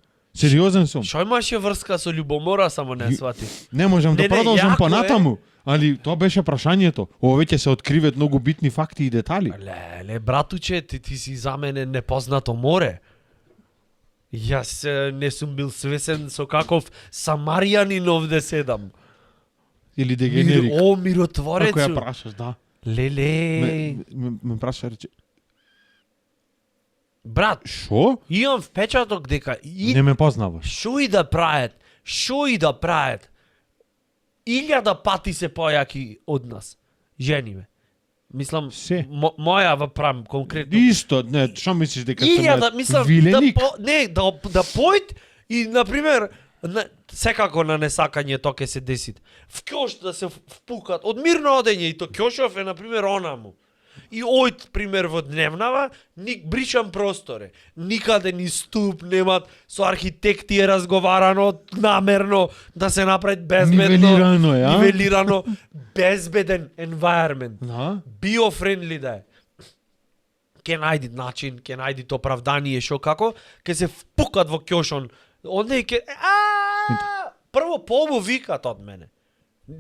Шо имаше врска со љубомора, само не свати.
Не можам да
Не,
продолжам
јако
понатаму, али тоа беше прашањето. Ова веќе се откривет многу битни факти и детали.
Леле, братуче, ти си за мене непознато море. Јас не сум бил свесен со каков самаријанин овде седам.
Или дегенерик. Ако ја
Миротворецу.
прашаш, да.
Леле.
Ме праша, рече,
Брат,
Шо?
имам впечаток дека
Не ме познаваш.
шо и да прават, 1000 пати се појаки од нас, жениве. Мислам,
Се.
моја прам конкретно.
Исто, не, што мислиш дека
Мислам,
виленик?
да појд и, например, секако на несакање то ќе се деси. В кјош да се впукат, од мирно одење и то кјошов е, например, онаму. И ојд, пример, во дневнава, бришам просторе. Никаде ни ступ немат, со архитекти е разговарано намерно да се направи безбедно.
Нивелирано е, а?
Нивелирано, безбеден environment.
Да.
Биофрендли да е. Ке најди начин, ке најди оправдание шо како, ке се впукат во кјошон. Онде и ке прво полбо викат од мене.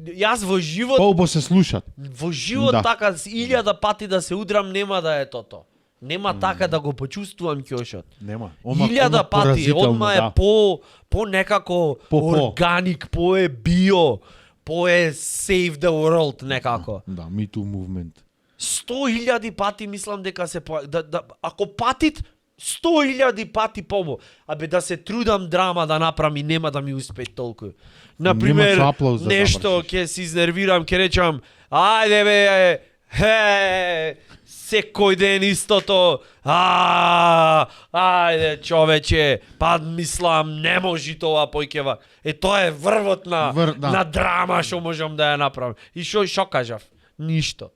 Јас во живот
Полбо се слушат.
Во живот
Да.
така 1000 пати да се удрам нема да е тото. Нема така да го почувствувам кјошот.
Нема.
1000 пати, одма е по некако органик, по е био, по е save the world некако.
Да, Me Too movement.
100.000 пати мислам дека се ако патит 100.000 пати побо. Абе да се трудам драма да направам и нема да ми успее толку. Например,
Нема аплауз да
нешто
завршиш.
ќе се изнервирам, ќе речам, ајде бе, секој ден истото. Ајде човече, па мислам не може тоа појкева. Тоа е врвот на драма што можам да ја направам. И шо кажав? Ништо.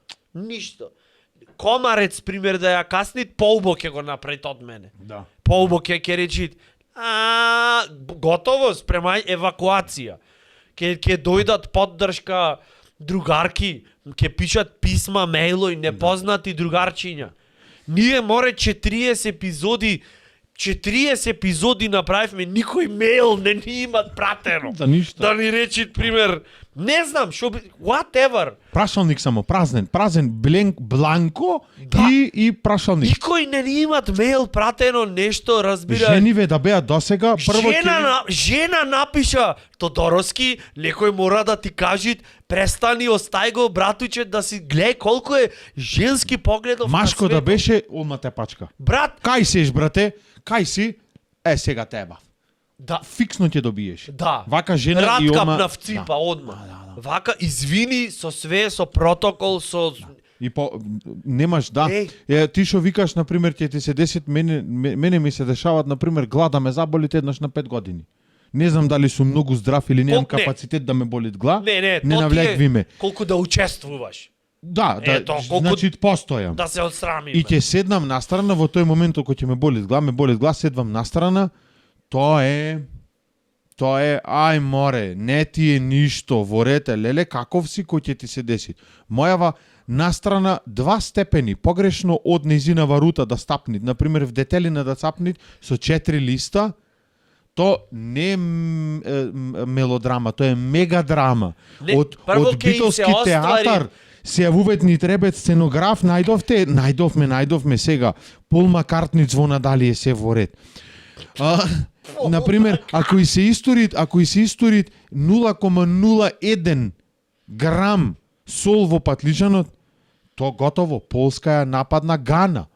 Комарец, пример, да ја каснит, полбо ќе го направи од мене.
Да.
Полбо ќе речи, готово, спремај евакуација. Ќе дојдат поддршка другарки, ќе пишат писма, мејлои, непознати другарчиња. Ние море 40 епизоди направивме, никој мејл не ни имат пратено.
Да ништо.
Да ни речи, пример, не знам, whatever.
Прашалник само, празен, бланко
Да.
и прашалник.
Никој не ни имат мејл пратено нешто, разбира.
Жениве да беа досега, прво
Жена напиша Тодоровски, некој мора да ти кажи, престани, остај го братуче да си гледај колку е женски погледов на
Машко да
светот.
беше, одма те пачка.
Брат,
Кај сиш, брате? Кај си? Сега теба.
да,
Фиксно ќе добиеш.
да.
Вака жена и
Раткап
ома...
на вципа
Да.
одма. Вака извини со све, со протокол, со
И немаш, да.
Еј.
Ти што викаш, например, ќе ти се десет, мене ми се дешават, например, глада ме заболит еднаш на 5 години. Не знам дали сум многу здрав или немам капацитет да ме болит глад.
не
навлегви ме.
колку да учествуваш,
Да,
Ето, колку-
значи постојам.
да се отстрамиме.
И ќе седнам настрана во тој момент кога ќе ме болит глад, седвам настрана. Тоа е ај море, не ти е ништо, ворете, леле, каков си кој ќе ти се деси. Мојава настрана 2 степени погрешно од нејзинава рута да стапнит, например в детелина да стапнит со 4 листа, то не е мелодрама, тоа е мегадрама.
Не,
Од
прво ќе им се
Битолски
оствари-
театар се јавуваат ни требет сценограф, најдовме сега. Пол Маккартни звона дали е се во ред. Например, ако и се историт 0,01 грам сол во патличанот, то готово, Полска ја нападна Гана.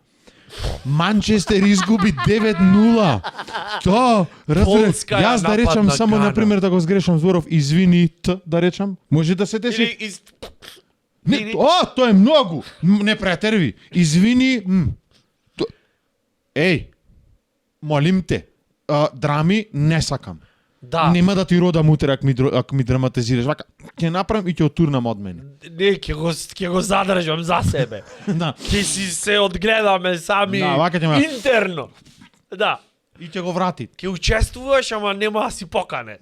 Манчестер изгуби 9-0. То,
Полска ја
јас да речам
нападна
само,
Гана.
например, да го сгрешам зборов, извини, да речам, може да се деси. Не, тоа е многу. Не претерви. Извини. Еј, молим те, драми не сакам.
Да.
Нема да ти родам утре ако ми драматизираш. Вака, ќе направам и ќе отурнам од мене.
Не, ќе го задржам за себе.
Да.
Ќе си се одгледаме сами
Да, вака ќе ме-
интерно. Да.
И ќе го врати.
Ќе учествуваш, ама нема да си поканет.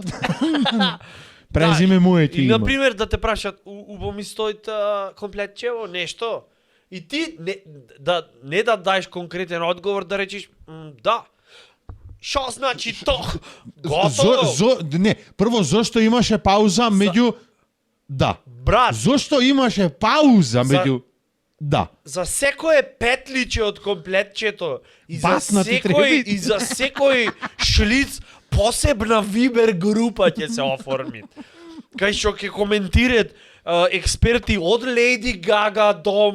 Презиме мое ти
И,
има.
например, да те прашат, убо ми стоит комплетчево, нешто. И ти не да даеш конкретен одговор, да речиш, да. Шо значи то? Готово.
Не, прво зошто имаше пауза меѓу да.
Брат,
Зошто имаше пауза меѓу да.
за секое петличе од комплетчето и за
Басна ти
секој шлиц посебна Вибер група ќе се оформи. кај што ќе коментираат експерти од Леди Гага до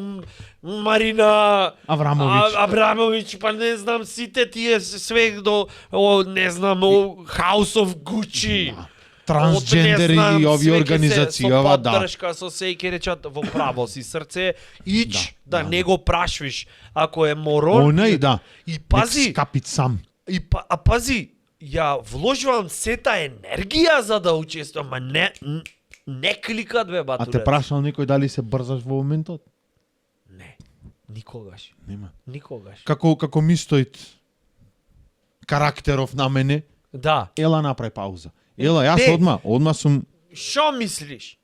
Марина Абрамович, па не знам, сите тие све до, не знам, House of Gucci.
Трансджендери и овие организации, ова да.
Со поддршка, со се ќе речат во право си срце, да не го прашвиш ако е морон.
Онај, да.
И пази,
скапит сам.
А пази, ја вложувам сета енергија за да учествувам, ма не кликат бе, батуле.
А те прашал некој дали се брзаш во моментот?
Не, никогаш.
Нема.
Никогаш.
Како ми стоит карактеров на мене,
Да.
ела направи пауза. Ела, јас одма сум...
Шо мислиш?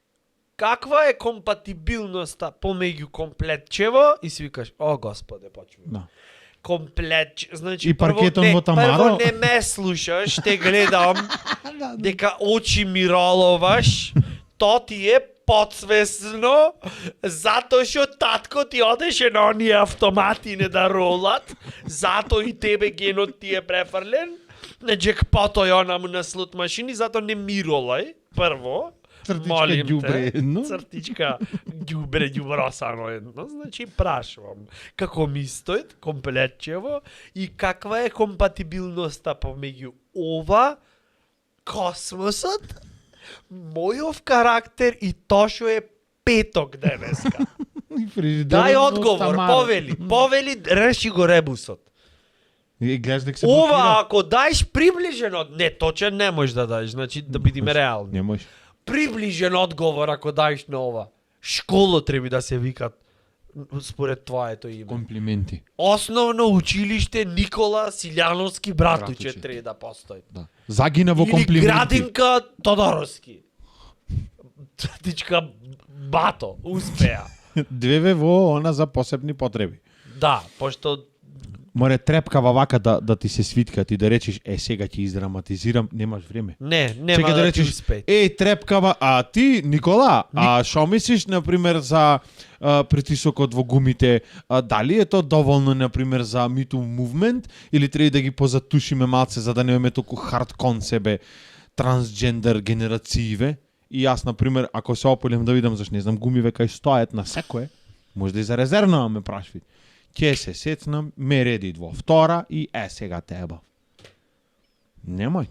Каква е компатибилноста помеѓу комплетчево и си викаш, о господе, почвам.
Да.
Комплет, значи
И паркетон во Тамаро.
Прво не ме слушаш, те гледам дека очи ми роловаш, то ти е подсвесно, затоа што татко ти одеше на оние автомати не да ролат, затоа и тебе генот ти е префрлен, на джекпото е она му на слут машини, затоа не ми ролај, прво.
Цртичка ѓубре едно.
Цртичка ѓубре ѓубросано едно. Значи прашувам како ми стоит комплетчево и каква е компатибилноста помеѓу ова космосот, мојов карактер и тоа што е петок денеска. Дај одговор, повели, реши го ребусот. Ова ако даеш приближен не точен не можеш да даеш, значи да бидиме реални.
Не можеш.
Приближен одговор ако даеш на ова. Школо треба да се викат според твоето име.
Комплименти.
Основно училиште Никола Силјановски братуче треба да постои.
Да. Загина во
или
комплименти.
Градинка Тодоровски. Тичка бато, успеа.
Двеве во она за посебни потреби.
Да, пошто
Море трепкава вака да ти се свитка, ти да речеш, сега ќе издраматизирам, немаш време.
не, нема
Чека
да
речеш,
ти успее.
трепкава, а ти, Никола, а шо мислиш, например, за притисокот во гумите, дали е тоа доволно, например, за Me Too Movement, или треба да ги позатушиме малце, за да не имаме толку хардкон себе трансджендер генерацииве? И јас, например, ако се ополем да видам, зашто не знам, гумиве кај стојат на секое, може да и за резервно ме прашви. Ќе се сецнам, ме редит во втора и сега теба. Немој.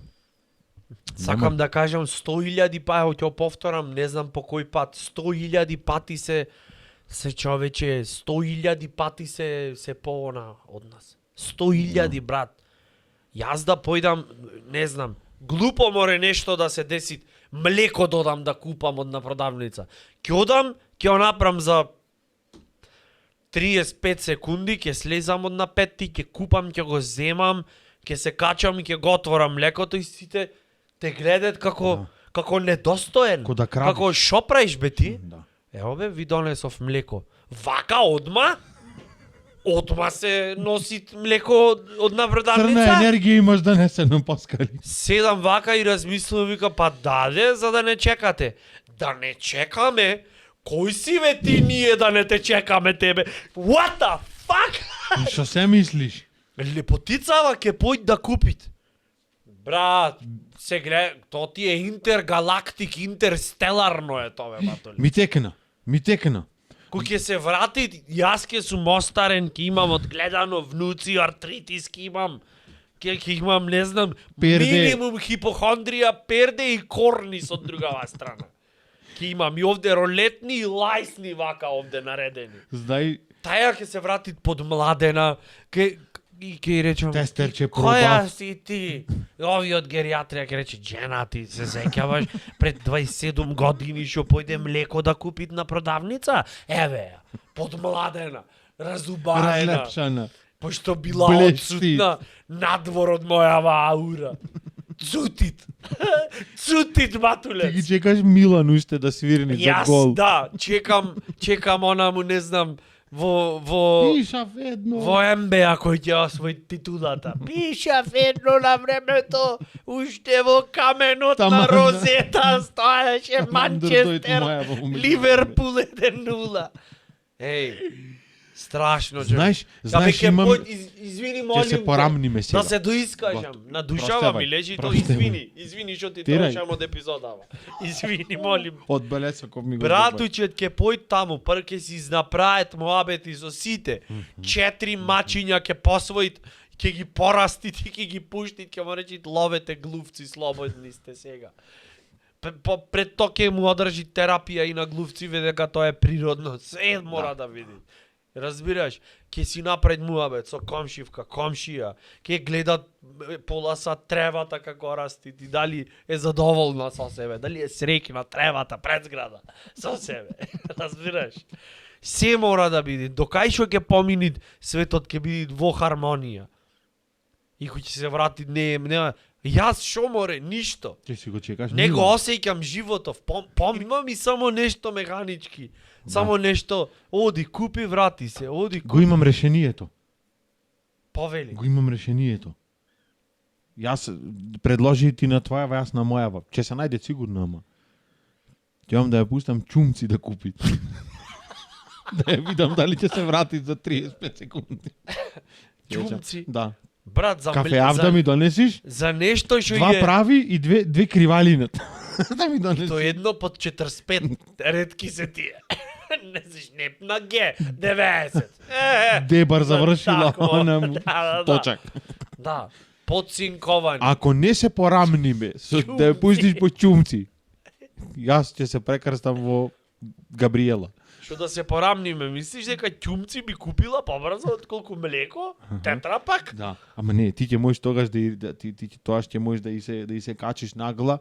Сакам да кажам 100.000 пати, ќе повторам, не знам по кој пат, 100.000 пати се човече, 100.000 пати се поона од нас. 100.000 брат. Јас да појдам, не знам, глупо море нешто да се деси, млеко додам да купам од на продавница. Ќе одам, ќе го направам за 35 секунди, ќе слезам од на петти, ќе купам, ќе го земам, ќе се качам и ќе го отворам млекото и сите те гледат како недостоен. Како шо правиш бе ти?
Да.
Ево бе, ви донесов млеко. Вака одма? Одма се носи млеко од на продавница?
Црна енергија имаш да не се напаскали.
Седам вака и размислувам, вика, па даде, за да не чекате. Да не чекаме? Кој си бе ти ние да не те чекаме тебе? What the fuck?
Што се мислиш?
Лепотицава ќе појд да купит. Брат, се гледа, то ти е интергалактик, интерстеларно е тоа, батоли.
Ми текна.
Кој ќе се врати, јас ќе сум остарен, ќе имам одгледано внуци, артритис ќе имам. Ќе имам, не знам, минимум хипохондрија, перде и корни со другава страна. Ќе имам и овде ролетни и лајсни вака овде наредени.
Знај,
Таја ќе се врати подмладена, ќе речам,
тестерче проба.
која си ти? Ови од гериатрија ќе рече, джена ти се сеќаваш пред 27 години што појде млеко да купи на продавница? Еве ја, подмладена, разубаена.
Разлепшана.
Пошто била
Блести.
отсутна надвор од мојава аура. Цутит. Цутит, батулец.
Ти ги чекаш Милан уште да свирни за гол.
Јас, да, чекам она му, не знам, во
Пишав едно.
во МБА кој ќе освои титулата. Пишав едно на времето, уште во каменот на Розета стоеше Манчестер, Ливерпул 1-0. Еј, Страшно,
Знаеш,
извини,
ќе се
молим
порамниме сега.
да се доискажам. На душава
Простевај,
ми лежи то,
простевај.
извини што ти
Тирај.
трошам од епизодава. Извини, молим.
Од Белесоков ми го
Братучет ќе појд таму, прв ќе си изнаправет моабети со сите. 4 мачиња ќе посвоит, ќе ги порастит и ќе ги пуштит, ќе му речит ловете глувци, слободни сте сега. Пред тоа ќе му одржи терапија и на глувциве дека тоа е природно. Се мора да види. Разбираш, ќе си напред муабет со комшивка, комшија, ќе гледат пола сат тревата како расти и дали е задоволна со себе, дали е среќна тревата пред зграда со себе. Разбираш? Се мора да биде. Докај што ќе помини светот ќе биде во хармонија. И кој ќе се врати не јас шо море ништо.
Ќе си го чекаш.
Него осеќам животов. Имам и само нешто механички. Само нешто, оди, купи, врати се, оди,
Го имам решението.
повели.
Го имам решението. Јас предложи ти на твојава, јас на мојава. Ќе се најде сигурно, ама. Ќе да ја пустам чумци да купи. Да ја видам дали ќе се врати за 35 секунди.
Чумци?
Да.
Брат, за
Кафе да ми донесиш?
за нешто што
Два
е
прави и две кривалинат. Да ми донесиш.
то едно под 45 редки се тие. Не си шнепна ге 90.
Дебар завршила
Тако.
она
Да.
точак.
Да, подсинковани.
Ако не се порамниме со да ја пуштиш по чумци, јас ќе се прекрстам во Габриела.
Што да се порамниме, мислиш дека ќумци би купила побрзо отколку млеко? Тетрапак?
Да, ама не, ти ќе можеш тогаш ти тоаш ќе можеш да и се качиш нагла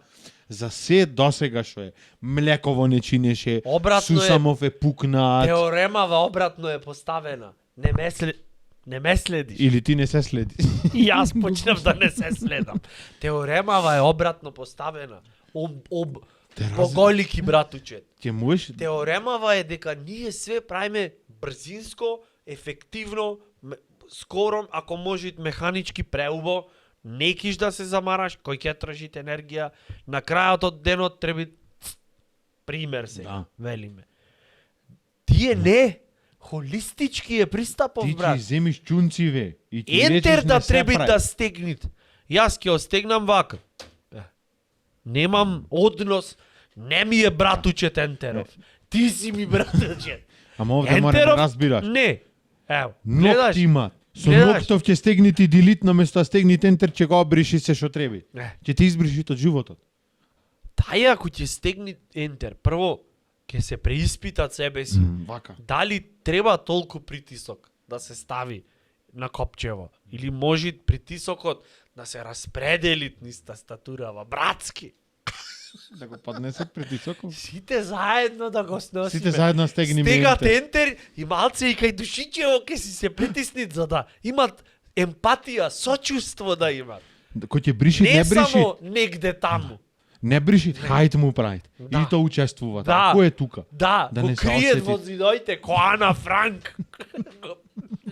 за се досега што е. Млеково не чинеше,
Обратно е.
сусамов е пукнат,
Теоремава обратно е поставена. Не ме следиш.
или ти не се следиш.
И јас почнав да не се следам. Теоремава е обратно поставена. Поголики, братучет.
Ќе можеш
Теоремава е дека ние све правиме брзинско, ефективно, скоро, ако може механички преубо, некиш да се замараш, кој ќе трошите енергија, на крајот од денот треба пример се,
Да.
велиме. Тие не, холистички е пристапов,
ти ќе
брат.
земиш чунциве и ти
Ентер
речеш
да
не се
треба
прави.
да стегнит. Јас ќе остегнам вака. Немам однос, не ми е братучет Ентеров. Ти си ми братучет.
Ама овде мора да разбираш.
Не. Ево, гледаш.
Нокти има. Со
Гледаш.
ноктов ќе стегнити делит наместо да стегнити ентер ќе го обриши се што треба. Ќе те избриши од животот.
Тај ако ќе стегни Ентер, прво ќе се преиспитат себе си.
Вака.
Дали треба толку притисок да се стави на копчево или може притисокот да се распредели низ тастатурава, братски.
Да го поднесат притисокот.
Сите заедно да го сносиме.
Сите заедно стегниме
Стегат
Ентер.
Ентер и малце и кај душичево ќе си се притиснит за да имат емпатија, сочувство да имат.
Кој ќе бриши,
Не
не бриши.
само негде таму.
Не бриши, хајт му правит.
Да.
Или то учествува.
Да.
Кој е тука?
Да,
Да
го
не се
криет
осети.
во зидоите, ко Ана Франк.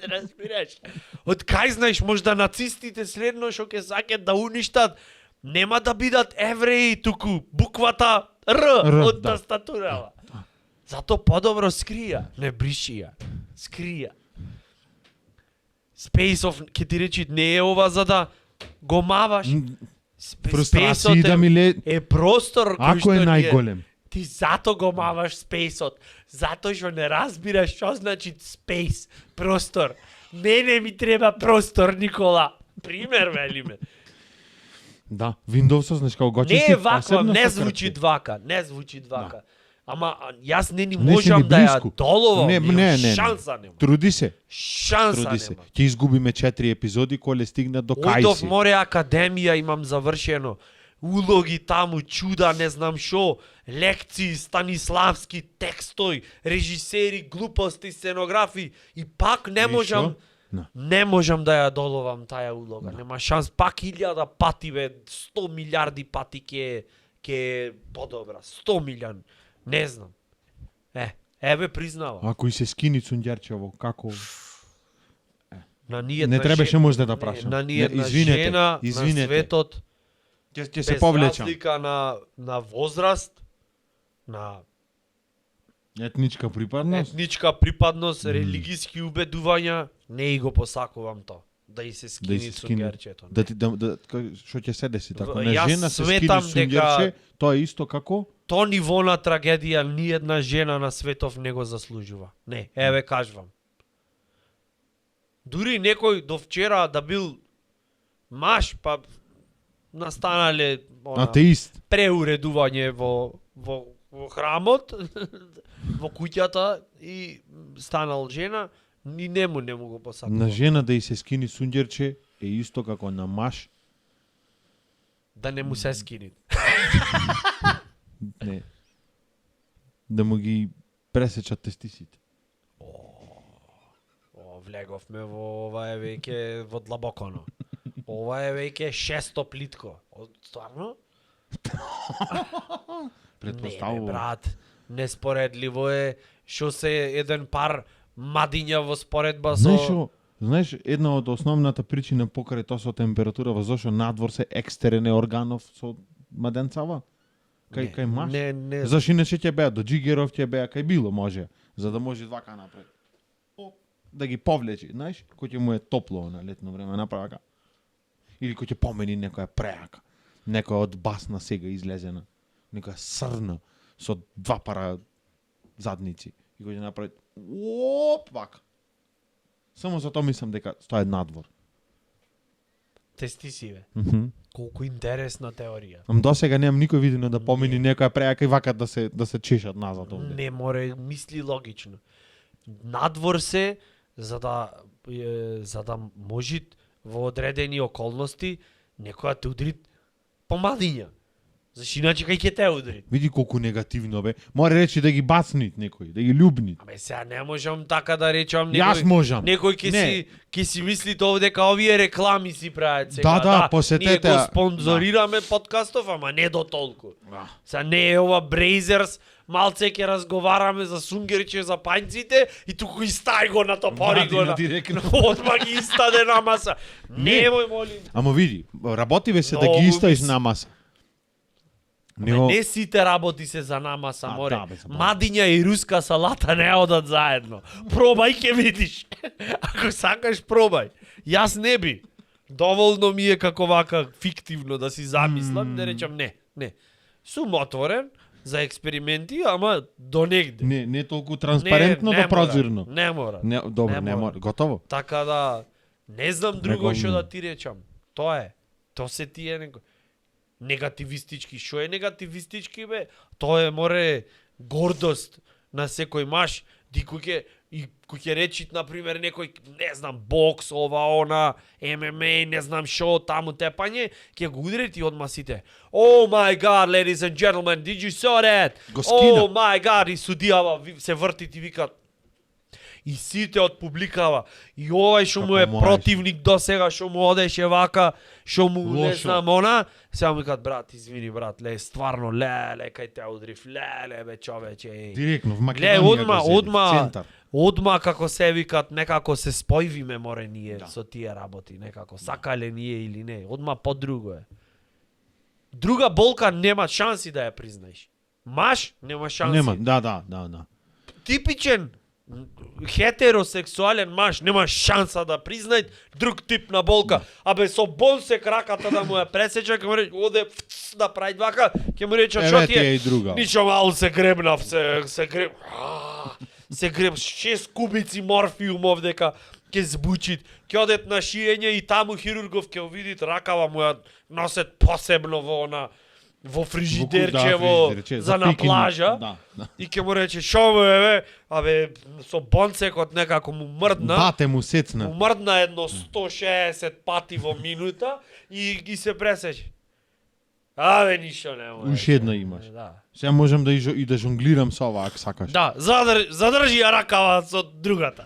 Разбираш? Од кај знаеш, можда нацистите следно што ќе сакат да уништат, нема да бидат евреи, туку буквата Р од
да.
тастатурава. Зато подобро скрија, не бриши ја. Скрија. Space-ов, ќе ти речи, не е ова за да го маваш.
Фрустрации да ми ле...
е простор кој
Ако
што
е
ни
најголем.
Ти зато го маваш спейсот. Затоа што не разбираш што значи спейс, простор. Мене ми треба простор, Никола. Пример, велиме.
Да, Windows-ов, знаеш како го
Не
чисти
е вака,
посебно
не
со
звучи
крче.
двака, не звучи двака. Ама јас не ни
Не си
можам
ни
да ја
блиску.
доловам.
Не.
Шанса нема.
Труди се,
Шанса
труди се.
нема.
Ќе изгубиме 4 епизоди коле стигна до кај
Ојдов
си.
море академија, имам завршено. Улоги таму, чуда, не знам шо, лекции, Станиславски, текстој, режисери, глупости, сценографи и пак не
И
можам
шо? Да.
не можам да ја доловам таа улога. Нема шанс, пак 1000 пати бе, 100 милиарди пати ќе е подобра, 100 милион. Не знам. Еве признава.
Ако и се скини Цундјарчево, како...
На ние
Не требаше можда да
Не,
прашам.
на ние
Не, извинете,
жена на
извинете.
светот.
Ќе се
Без
повлечам.
разлика на возраст, на
Етничка припадност.
етничка припадност, религиски убедувања, не и го посакувам то. Да и се скини
се
сунгерчето.
Да ти што ќе се деси така на
Јас
жена се скини
сметам
сунгерче, тоа е исто како
То ниво на трагедија ни една жена на светов не го заслужува. Не, еве кажувам. Дури некој до вчера да бил маш, па настанале
атеист.
преуредување во храмот, во куќата и станал жена, ни не му го посакува.
На жена да и се скини сунгерче е исто како на маж.
Да не му се скини.
Не. Да му ги пресечат тестисите.
Влеговме во ова е веќе во длабоконо. Ова е веќе 600 плитко. Стварно?
Претпоставувам.
Не, брат, неспоредливо е што се еден пар мадиња во споредба со...
Знаеш, една од основната причина покрај тоа со температурава, зашо надвор се екстерен е органов со маденцава? Кај маш?
Не.
Зашо иначе ќе беа до джигеров, ќе беа кај било може, за да може вака напред. Да ги повлечи, знаеш, кој ќе му е топло на летно време, направа така. Или кој ќе помени некоја преака. Некоја од басна сега излезена. Некоја срна со 2 пара задници. И кој ќе направи оп, вака. Само за тоа мислам дека тоа е надвор.
Тестисиве. Колку интересна теорија.
Ам досега немам никој видено да помени некоја преака и вака да се чешат назад овде.
Не море мисли логично. Надвор се за да може во одредени околности некоја те удри по мадиња. Зашто иначе кај ќе те удри?
Види колку негативно бе. Мора речи да ги бацнит некој, да ги љубнит.
Абе сега не можам така да речам
Јас можам.
Некој ќе си мисли тоа дека овие реклами си прават сега.
Да, посетете.
Ние го спонзорираме подкастов, ама не до толку. Сега не е ова Brazers, малце ќе разговараме за сунгерче за пањците и туку и стај го на топори го на
директно.
Одма ги истаде на маса. Немој молим.
Ама види, работи се да
Многу
ги истаиш
мис-
на маса.
Не сите работи се за намаса, море.
да, бе, забавно.
Мадиња и руска салата не одат заедно. Пробај ќе видиш. Ако сакаш, пробај. Јас не би. Доволно ми е како вака фиктивно да си замислам, да речам не. Сум отворен за експерименти, ама до негде.
Не толку транспарентно
Не
да прозирно.
Не мора.
Не, добро,
Не
не
мора.
мора. Готово?
Така да, не знам друго
Него-
што да ти речам. Тоа е. То се тие негативистички. Што е негативистички бе? Тоа е море гордост на секој маш. Кој ќе речит на пример некој, не знам, бокс, ова, она, ММА, не знам шо, таму тепање, ќе го удрит и одма сите. Oh my god, ladies and gentlemen, did you saw that?
Го скина.
Oh my god, и судијава се вртит и викат. И сите од публикава. И овај што му е
Како можеш?
противник до сега, што му одеше вака, што му не
Лошо.
знам она, сега му викат брат, извини брат, стварно, леле, кај те удрив, леле бе човече. еј.
Директно в
Гле,
Македонија. Центар.
одма како се викат, некако се спојвиме море ние со тие работи, некако сакале ние или не, одма по-друго е. Друга болка нема шанси да ја признаеш. Маш нема шанси.
Нема, да.
Типичен хетеросексуален маж нема шанса да признај друг тип на болка. Абе со бонсек раката да му ја пресече, ќе му рече оде да прави вака, ќе му рече што
Еве
ти
ти е
е.
и друга.
Ништо мало се гребнав, се греб. Се греб 6 кубици морфиум овдека ќе збучит. Ќе одет на шиење и таму хирургов ќе видит ракава му ја носет посебно во фрижидерче
фрижидерче,
за на
пикинг,
плажа.
да.
И ќе му рече шо му е бе, абе со бонцекот некако му мрдна.
Бате му
Му
сецна.
мрдна едно 160 пати во минута и ги се пресече. Абе ништо не може.
Уште една имаш.
Да.
Сега можам да и да жонглирам со ова ако сакаш.
Да, задржи ја ракава со другата.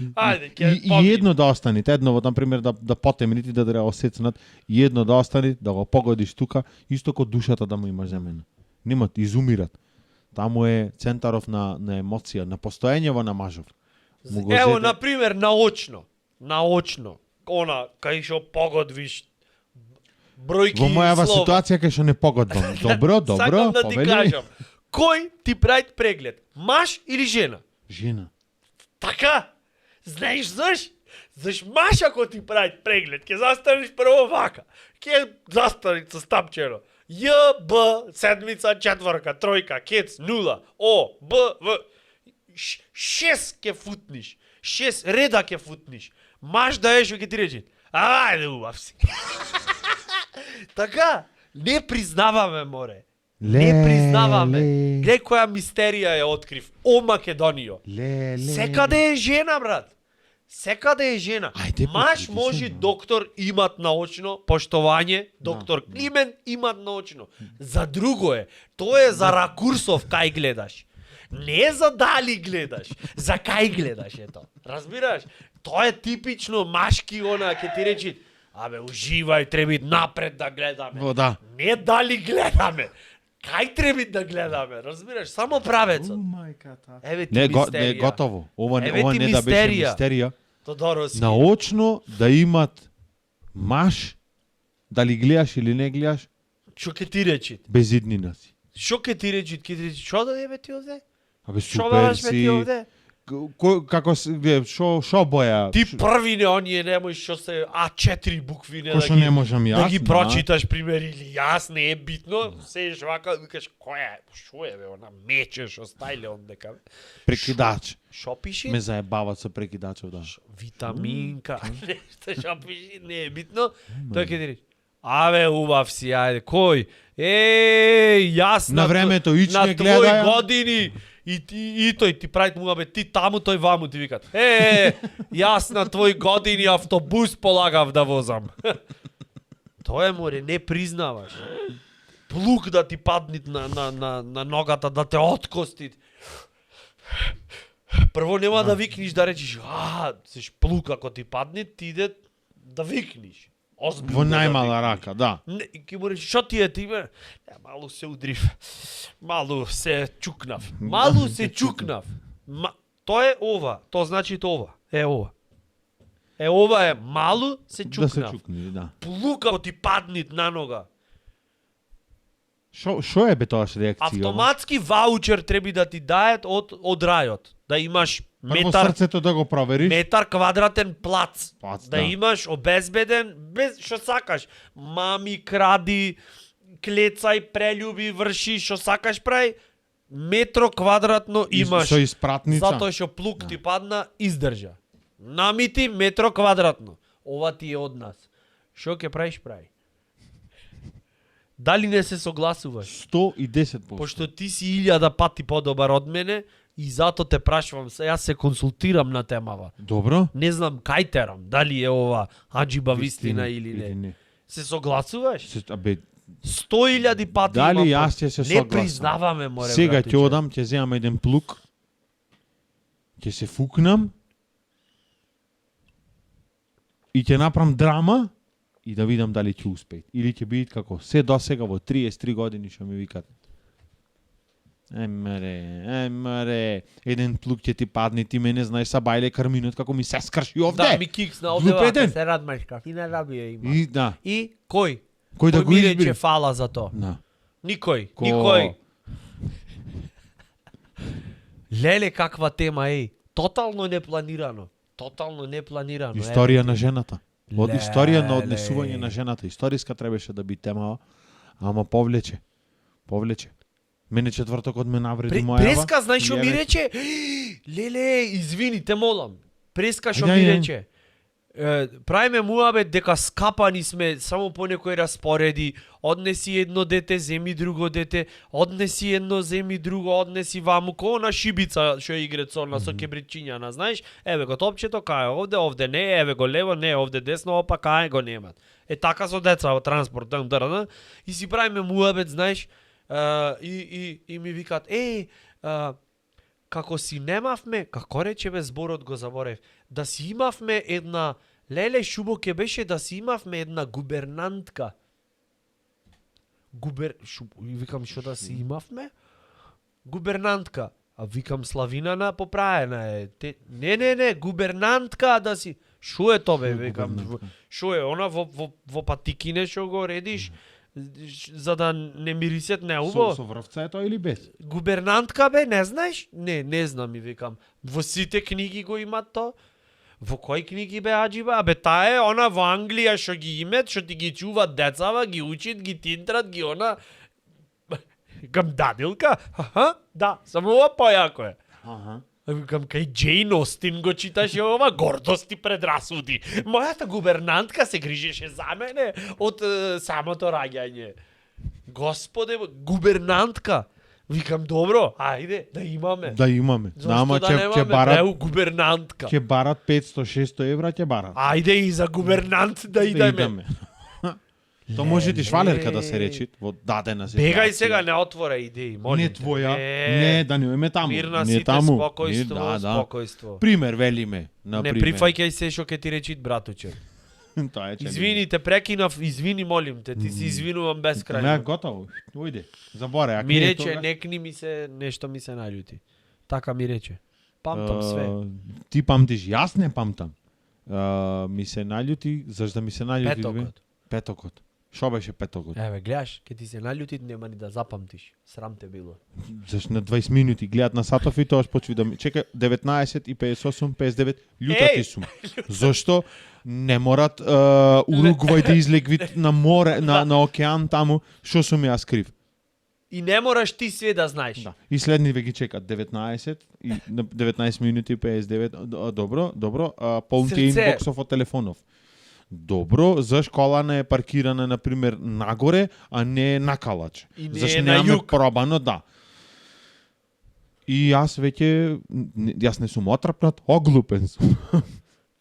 Ајде, ќе
И едно да останите, едно на пример да потемнит и да осецнат, и едно да остане да го погодиш тука, исто ко душата да му имаш земена. Немат, изумират. Таму е центаров на емоција, на постоењево на мажов. Му го
Ево,
зеде-
на пример, наочно, она, кај што погодвиш бројки
Во мојава
и слова.
ситуација кај што не погодбам. Добро,
Сакам да ти
повели.
кажам, Кој ти прави преглед? Маж или жена?
Жена.
Така? Знаеш заш? Заш маж ако ти прави преглед, ќе застанеш прво вака. Ќе застанеш со стапчено. J, B, седмица, четврка, тројка, кец, нула, О, Б, В. 6 ќе футниш. 6 реда ќе футниш. Маж да еш ќе ти рече. Ајде убав си. Така, не признаваме, море. Не признаваме. Гледај која мистерија е открив. О Македонијо. Секаде е жена, брат. Секаде е жена.
Ајде,
Маж
бе,
може
се,
доктор имат научно поштовање, доктор Климен имат научно. За друго е. Тоа е за ракурсов кај гледаш. Не е за дали гледаш, за кај гледаш ето. Разбираш? Тоа е типично машки она ќе ти речи, абе уживај, треба напред да гледаме.
Во, да.
Не дали гледаме. Кај треба да гледаме, разбираш? Само правецот.
мајката.
Еве ти
Не,
мистерија.
не готово. Ова
Еве ти
не да беше
мистерија.
мистерија.
Тодороски.
Наочно да имат маж, дали гледаш или не гледаш,
Што ќе ти речи?
без иднина си.
Што ќе ти речи? Ќе ти речи, што да ебе ти овде?
Абе
Што
супер
баваш ме ти
си.
овде?
Како шо боја?
Ти први не оние немој што се А4 букви не
Кој што не можам
да
јас,
ги
да.
прочиташ пример или јас не е битно, се вака викаш која е, што е бе, она мече што стајле ондека. Бе.
Прекидач.
Што пише?
Ме заебават со прекидачов, да.
Витаминка. Нешто што пише не е битно. Тој ќе ти рече. Абе убав си, ајде, кој? Јас
На времето ич
на
не
твои
гледаја.
години и тој ти прави муабе, ти таму, тој ваму ти викат. Јас на твои години автобус полагав да возам. Тоа е море, не признаваш. Плук да ти падне на ногата, да те откости. Прво нема да викниш да речеш, сеш плук ако ти падне, ти иде да викниш. Озбилно
Во
да
најмала
викнеш.
рака, да.
Не, ќе му речеш, што ти е ти бе? Малу се удрив. Малу се чукнав. Малу се чукнав. Тоа е ова. Тоа значи ова. Е ова. Ова е малу се
Да се
чукнав.
чукни, да.
Плука ако ти падне на нога.
Шо е бе тоаш реакција?
Автоматски ваучер треба да ти дајат од рајот. Да имаш
Прво
метар
срцето да го провериш.
метар квадратен плац.
Плац,
да
да.
имаш обезбеден, без што сакаш. Мами, кради, клецај, прелюби, врши, што сакаш прави. Метро квадратно имаш.
Со испратница.
Затоа што плук ти падна, издржа. Намити метро квадратно. Ова ти е од нас. Што ќе правиш, прави. Дали не се согласуваш?
110%.
Пошто ти си 1000 пати подобар од мене и затоа те прашувам, јас се консултирам на темава.
Добро.
Не знам кај терам, дали е ова аџиба вистина или не. Се согласуваш?
Абе,
100.000 пати
дали
има
јас ќе се
Не
согласам?
признаваме, море,
Сега
братиче.
ќе одам, ќе земам еден плук, ќе се фукнам и ќе направам драма и да видам дали ќе успеат. Или ќе бидат како се досега во 33 години што ми викат. Емаре, еден плук ќе ти падне, ти мене знаеш са бајле карминот како ми се скрши овде.
Да, ми киксна овде
Глупетен.
вака, се радмашка. И не рабија има.
И да,
И кој?
кој да го
ми
избери?
рече фала за тоа?
Да.
Никој,
Ко?
никој. Леле каква тема е. Тотално непланирано. Тотално непланирано.
Историја на жената. Од историја на
Леле.
однесување на жената. Историска требаше да би темава, ама повлече. Повлече. Мене четвртокот ме навреди моја.
Преска, знаеш што ми рече? Леле, извини, те молам. Преска што ми рече? Правиме муабет дека скапани сме само по некој распореди, однеси едно дете, земи друго дете, однеси едно, земи друго, однеси ваму, ко на шибица што игре цорна со кебричињана, знаеш? Еве го топчето, кај е овде, овде не, еве го лево, не, овде десно, опа, кај го немат. Е така со деца во транспорт, и си правиме муабет, знаеш, и ми викат, како си немавме, како рече бе зборот го заборев, да си имавме една, леле шубо ке беше да си имавме една губернантка. Викам што да си имавме? Губернантка. А викам Славинана поправена е. Не, губернантка да си. Шо е тоа бе, викам. Шо е, она во патикине што го редиш? за да не мирисат неубаво.
Со врвца е тоа или без?
Губернантка бе, не знаеш? Не знам и викам. Во сите книги го имат то. Во кои книги бе аџиба? Абе таа е она во Англија што ги имат, што ти ги чуваат децава, ги учат, ги тинтрат, ги она. Викам дадилка? Аха, да, само ова појако е.
Аха.
Викам, кај Джейн Остин го читаше ова, гордост и предрасуди. Мојата губернантка се грижеше за мене од самото раѓање. Господе, губернантка. Викам, добро, ајде, да имаме.
Да имаме.
Зошто да
ќе
немаме?
барат
Еу, губернантка.
ќе барат 500-600 евра ќе барат.
Ајде и за губернант да идеме.
То може ти швалерка да се речи во дадена ситуација.
Бегај сега, не отвора идеи, молим.
Не твоја, не, да не име таму.
Мирна
не
сите,
таму.
спокојство,
спокојство. Пример велиме, на
Не
пример.
прифаќај се што ќе ти речит братуче.
Тоа е че.
Извини, те прекинав, извини, молим те, ти се извинувам
Не,
бескрајно.
готово. Ујде. Заборе, ако
Ми
не е
рече,
тогаш-
некни ми се, нешто ми се наљути. Така ми рече. Памтам све.
Ти памтиш, јас не памтам. Ми се наљути, зашто ми се наљути?
Петокот.
Петокот. Шо беше петокот?
Еве, гледаш, ке ти се наљути, нема ни да запамтиш. Срам те било.
Зашто на 20 минути гледат на сатов и тоаш почви да ми... Чекај, 19 и 58, 59, љута
Еј!
ти сум. Зошто не морат Уругвај да излегви на море, на океан таму, шо сум јас крив?
И не мораш ти све да знаеш.
Да. И следниве ги чекат 19 и на 19 минути 59. Добро, полните
Срце.
инбоксов од телефонов. Добро, заш кола не е паркирана на пример нагоре, а не на калач.
И не
Заш
е на
немаме
југ.
пробано, да. И јас веќе јас не сум отрапнат, оглупен сум.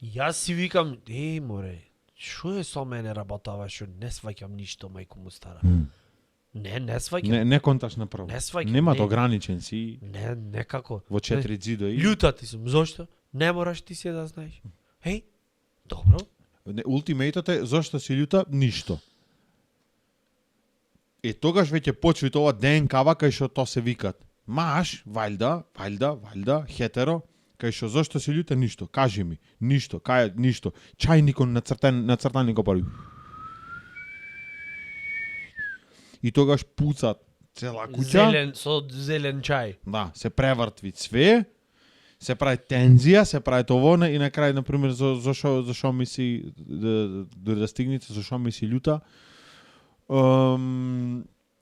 Јас си викам, море, шо е со мене работава, што не сваќам ништо, мајко му стара. Не сваќам.
Не конташ направо.
Не сваќам,
Немат
не.
ограничен си
Не, некако.
во 4 ѕидои.
Љута ти сум, зошто? Не мораш ти се да знаеш. Еј, добро.
Ултимејтот е зошто си љута ништо. Тогаш веќе почви тоа ДНК-ва кај што то се викат. Маш, валјда, хетеро, кај што зошто си љута ништо. Кажи ми, ништо, кај ништо. Чајникот нацртан го пари. И тогаш пуцат цела куќа.
Со зелен чај.
Да, се превртви све, се прави тензија, се прави ово и на крај на пример зашо ми си да стигнете зашо ми си љута.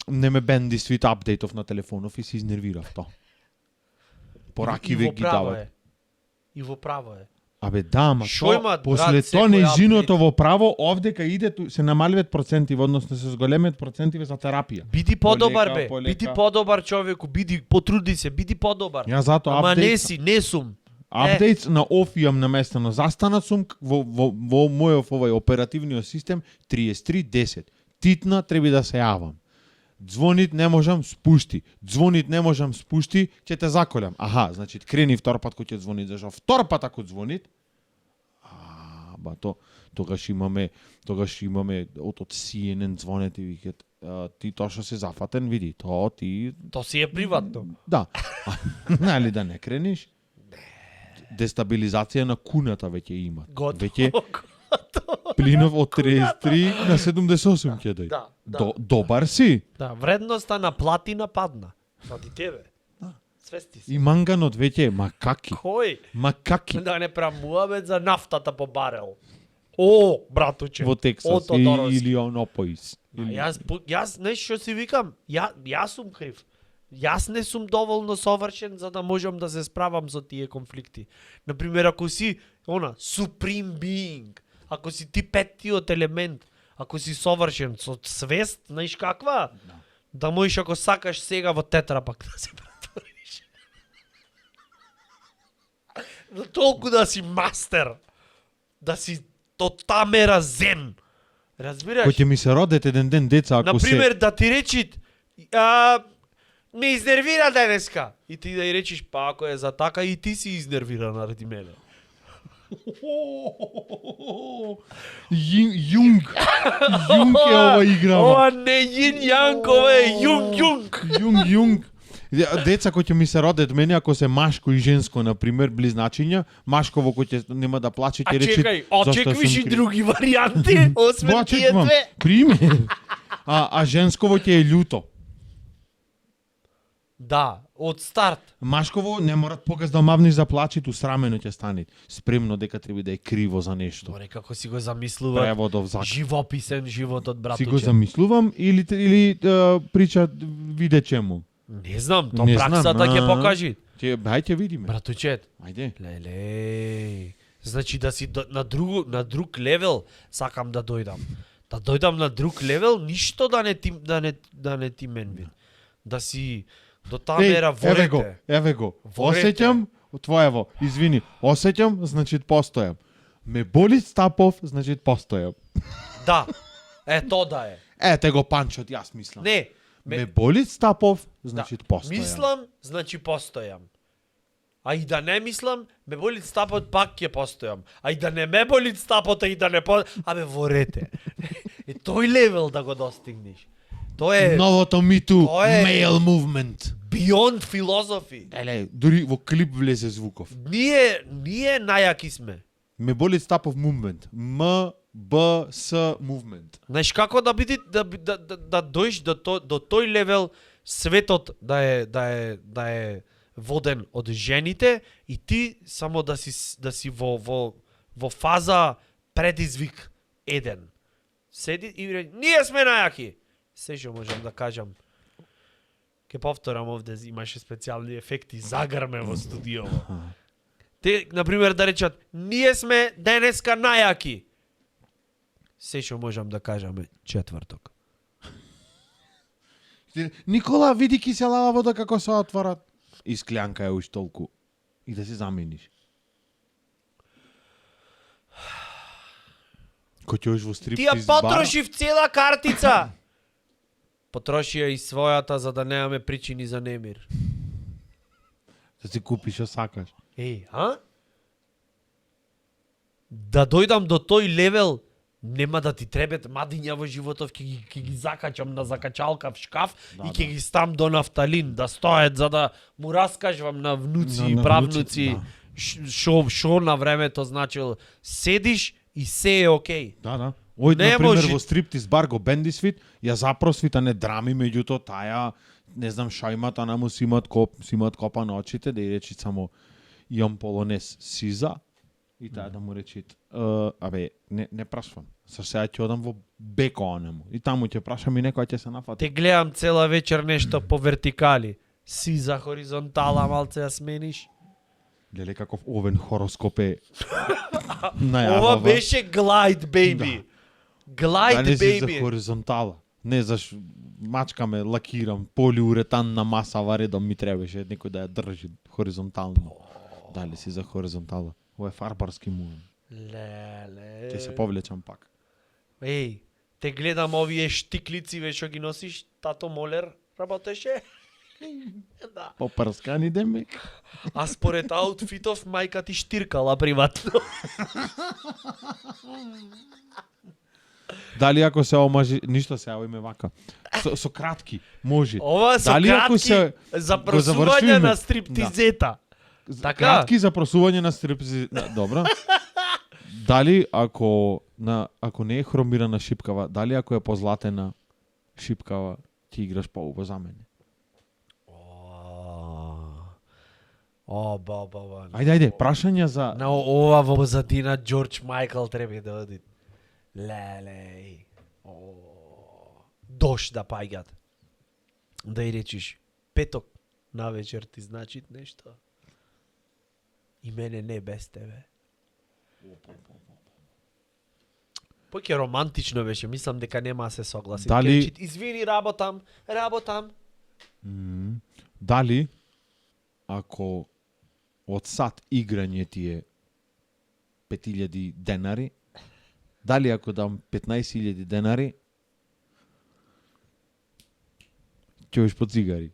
Не ме бенди свит апдейтов на телефонов и се изнервирав то. Пораки ве ги дават.
И во право е.
Абе да, ма
Шо
то,
имаат,
после
брат,
тоа
секој
нејзиното
апдейт?
во право, овде кај иде се намаливат процентиве, односно се зголемат процентиве за терапија.
Биди подобар
Полека,
бе,
полека.
биди подобар човеку, биди потруди се, биди подобар.
Ја затоа
Ама
апдейт,
не си, не сум.
апдейтс на оф имам наместено. Застанат сум во мојов овај оперативниот систем 3310. Титна треба да се јавам. Звонит не можам, спушти. Звонит не можам, спушти, ќе те заколам. Аха, значи крени втор пат кој ќе звонит, зашо втор пат ако звонит, тогаш имаме од CNN звонет и викат, ти тоа што се зафатен, види, тоа ти
То си е приватно.
да. Нали да не крениш? Дестабилизација на куната веќе има. Веќе плинов од 33 на 78 ќе дојде.
Да.
Добар си.
Да, вредноста на платина падна. Ради тебе. Свести си.
И манганот веќе е макаки.
Кој?
Макаки
Да не прамуавет за нафтата по барел. О, братуче.
во
О,
Тексас
Тодоровски.
или Онопоис.
Јас знаеш што си викам? Јас сум крив. Јас не сум доволно совршен за да можам да се справам со тие конфликти. Например, ако си supreme being, ако си ти петтиот елемент, ако си совршен со свест, знаеш каква? Да можеш ако сакаш сега во тетрапак да се претвориш. Толку да си мастер. Да си до та мера зен. Разбираш?
Кој ќе ми се родат еден ден деца ако
Например, да ти речит, ме изнервира денеска. И ти да ја речиш, па ако е за така, и ти си изнервиран ради мене.
Јунг е ова игра.
Ова не јин јанг, ова е јунг.
Јунг. Деца кои ќе ми се родат мене, ако се машко и женско, на пример, близначиња, машково кој ќе нема да плаче,
А
ќе рече
чекај,
зашто
очекваш
сум
и
крив.
други варијанти, освен тие
Очекувам.
две.
Пример. А женсково ќе е љуто.
Да, од старт.
Машково не морат показ да мавниш за плачето, срамено ќе стане. Спремно дека треба да е криво за нешто.
Добре, како си го замислува.
Преводов закон.
Живописен животот,
Си
братуче.
го замислувам или прича виде чему.
Не знам, то
Не знам,
праксата ќе покажи.
Ајде видиме.
Братуче,
Ајде.
леле. Значи да си на друг левел сакам да дојдам. Да дојдам на друг левел, ништо да не ти мен вид. Да си до таа мера ворете.
еве го.
Ворете.
Осеќам твоево. Извини, осеќам, значи постојам. Ме боли стапов, значи постојам.
Да. Тоа да е.
Ете го панчот, јас мислам.
Не,
Ме боли стапов, значи постојам.
мислам, значи постојам. А и да не мислам, ме боли стапот, пак ќе постојам. А и да не ме боли стапот, а и да не абе ворете. И тој левел да го достигнеш. Тоа е
Новото миту,
Тоа е-
male movement.
beyond philosophy.
Еле, дури во клип влезе звуков.
Ние најаки сме.
Ме боли стапов movement. М-Б-С movement.
Знаеш како да биде да дојш до тој левел светот да е воден од жените и ти само да си во фаза предизвик еден. Седи и ние сме најаки. Се што можам да кажам. Ке повторам овде, имаше специјални ефекти, загрме во студиово. Те, например, да речат, ние сме денеска најаки. Се што можам да кажаме четврток.
Никола, види киселава вода како се отвора. И склянка е уж толку. И да се замениш. Кој ќе уж во
Ти ја
стриптиз бара?
потрошив цела картица. Потроши ја и својата за да немаме причини за немир.
Да си купиш што сакаш.
А? Да дојдам до тој левел, нема да ти требат мадиња во животов, ќе ги закачам на закачалка в шкаф и ќе ги стам до нафталин, да стоят за да му раскажувам на внуци и
На
правнуци
внуците,
шо на времето значил седиш и се е окей.
Да. Ој,
Не
например,
може-
во стриптиз бар го бендисвит, ја запросвита не драми, меѓуто таја, не знам, шајмата на му си имат копа на очите, да и речи само имам полонез сиза, и таа да му речи, абе, не прашвам. Са сега ќе одам во беко онему. И таму ќе прашам и некој ќе се нафати.
Те гледам цела вечер нешто по вертикали. Си за хоризонтала малце ја смениш.
Леле каков овен хороскоп е најавава.
Ова беше Glide Baby. Glide
Да не си за
Baby.
хоризонтала. Не, заш мачкаме, лакирам, полиуретанна маса варедом ми требаше некој да ја држи хоризонтално. Дали си за хоризонтала? Ова е фарбарски муен.
Леле.
Ќе се повлечам пак.
Еј, те гледам овие штиклици ве што ги носиш, тато Молер работеше. Да.
Попрскани демек.
А според аутфитов мајка ти штиркала приватно.
Дали ако се омажи, ништо се име вака. Со кратки, може.
Ова со
Дали ако
кратки
се
за
го
просување
завршиме?
на стриптизета. Така?
Кратки за просување на стриптизи. Добро. Дали ако не е хромирана шипкава, дали ако е позлатена шипкава, ти играш поубаво за мене?
О, баба.
Ајде, прашања за
На ова во позадина Џорџ Мајкл треба да оди. Леле. Дош да паѓат. Да и речиш, петок на вечер ти значи нешто. И мене не без тебе. Поќе романтично беше, мислам дека нема да се согласи.
Дали-
Ќе речи, извини, работам.
дали ако од сат играње ти е 5000 денари, дали ако дам 15.000 денари, ќе уш по цигари.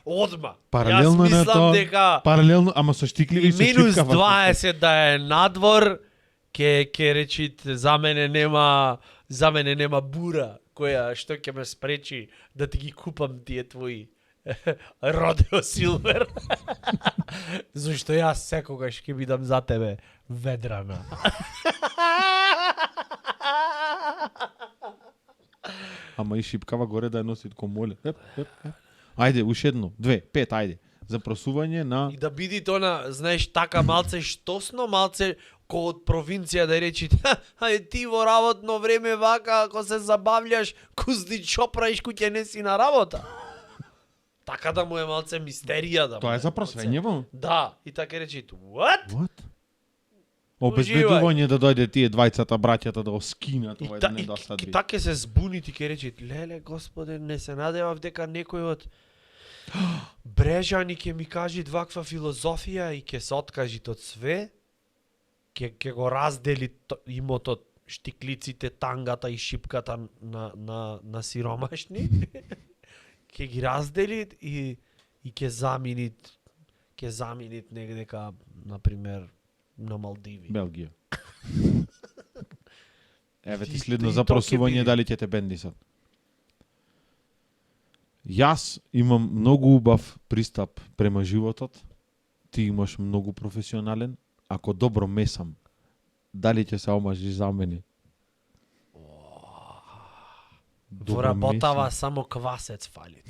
Одма.
Паралелно
Јас
на
мислам
тоа,
дека
паралелно, ама со штикливи
и
и со
минус
шипка.
20 да е надвор, ке речит за мене нема бура која што ќе ме спречи да ти ги купам тие твои Родео Силвер. Зашто јас секогаш ќе бидам за тебе ведрана.
Ама и шипкава горе да ја носи комоле. Ајде, уште едно, 2, 5, ајде. За просување на...
И да биди тоа, знаеш, така малце штосно, малце ко од провинција да речи, ај ти во работно време вака, ако се забавljаш, кузди што правиш куќе не си на работа. Така да му е малце мистерија да.
Тоа е за просвење во?
Да, и така речи, what?
What? Обезбедување да дојде тие двајцата браќата да оскинат овај да не досадби.
И така се збуни ти ке речи, леле господе, не се надевав дека некој од Брежани ќе ми кажи ваква филозофија и ќе се откажи од све, ќе го раздели имотот, штиклиците, тангата и шипката на сиромашни, ќе ги раздели и ќе заменит негдека, например, на Малдиви.
Белгија. Еве ти
И
следно
то
за
ќе
просување
биде.
дали ќе те бендисат. Јас имам многу убав пристап према животот. Ти имаш многу професионален. Ако добро месам, дали ќе се омажиш за мене?
Во работава само квасец фали.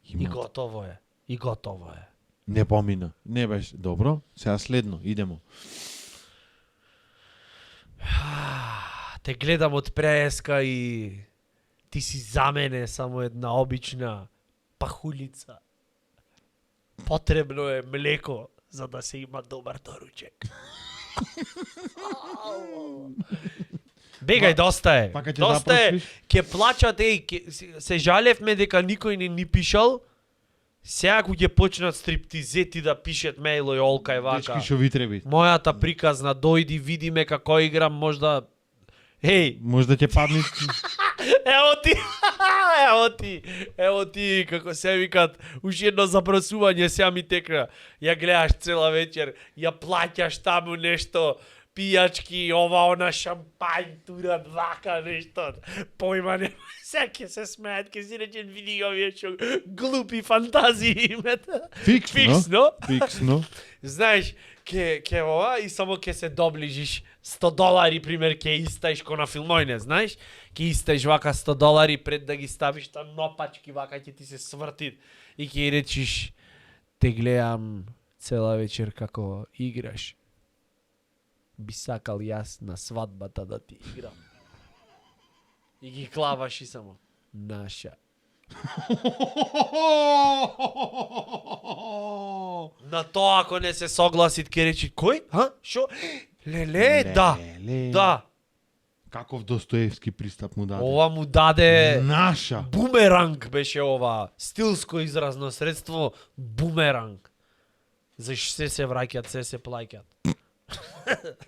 И
Има.
готово е. И готово е.
Не помина. Не беше добро. Сега следно, идемо.
Те гледам од преска и ти си за мене само една обична пахулица. Потребно е млеко за да се има добар доручек. Бегај, доста е.
Пака ќе
Доста е.
запросиш?
Ќе плачат, се жалевме дека никој не ни пишал. Сега кога ќе почнат стриптизети да пишат мејло и олка и вака.
Дечки што ви треби.
Мојата приказна, дојди, видиме како играм, можда... Еј,
Можда ќе падне.
ево ти, како се викат, уште едно запросување сега ми текна. Ја гледаш цела вечер, ја плаќаш таму нешто, пијачки, ова, она, шампањ, турат, вака, нешто. Појма не, сега ќе се смеат, ќе си речен, види го овие што глупи фантазии имате.
Фиксно. Фиксно.
Знаеш, ке ова и само ке се доближиш $100, пример, ке истаиш ко на филмојне, знаеш? Ке истаиш вака $100 пред да ги ставиш та нопачки, вака ќе ти се сврти и ке речиш, те гледам цела вечер како играш. Би сакал јас на свадбата да ти играм. И ги клаваш и само, наша. На тоа ако не се согласит ке речи кој? Ха? Шо? Леле, да. Да.
Каков Достоевски пристап му даде?
Ова му даде
Наша.
бумеранг беше ова. Стилско изразно средство бумеранг. Зашто се враќат, се плаќат.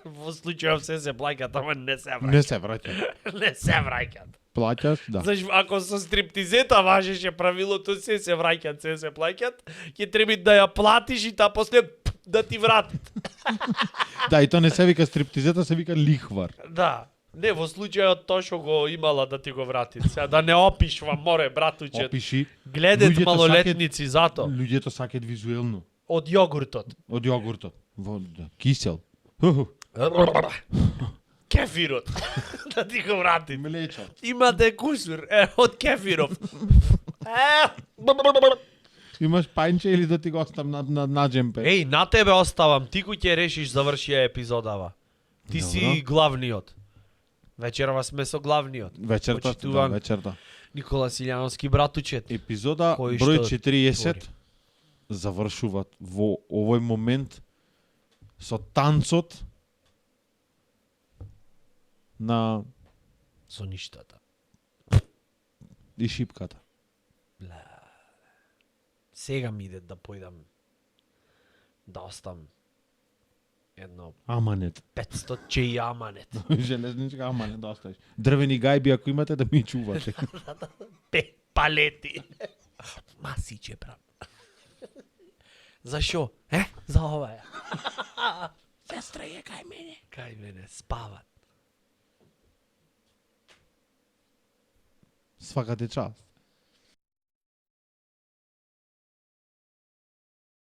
Во случајов се плаќат, ама не се враќат.
Не се враќа.
Не се враќат.
Плаќаш, да.
Зашто ако со стриптизета важеше правилото се враќат, се плаќат, ќе треба да ја платиш и таа после да ти вратат.
Да, и то не се вика стриптизета, се вика лихвар.
Да. Не, во случајот тоа што го имала да ти го врати. Сега да не опишва, море, братуче.
Опиши.
Гледат
Луѓето
малолетници зато.
Луѓето сакаат визуелно.
Од јогуртот.
Од јогуртот. Да, кисел.
Кефирот. Да ти го врати.
Млечо.
Имате кусур од кефиров.
Имаш пајнче или да ти го оставам на джемпе?
Еј, на тебе оставам. Ти кој ќе решиш заврши ја епизодава. Ти си
Добро.
главниот. Вечерва сме со главниот.
Вечерта, да,
Почитуван
вечерта.
Никола Силјановски братучет.
Епизода
Кој
број
што
40 завршуваат во овој момент со танцот на
Со ништата.
и шипката.
Сега ми иде да појдам да оставам едно
Аманет.
500 чеи аманет.
Железничка аманет да оставиш. Дрвени гајби ако имате да ми чувате.
Палети. Масиче, брат. За шо? За ова е. Сестра е кај мене. Кај мене, спават.
Свака ти част.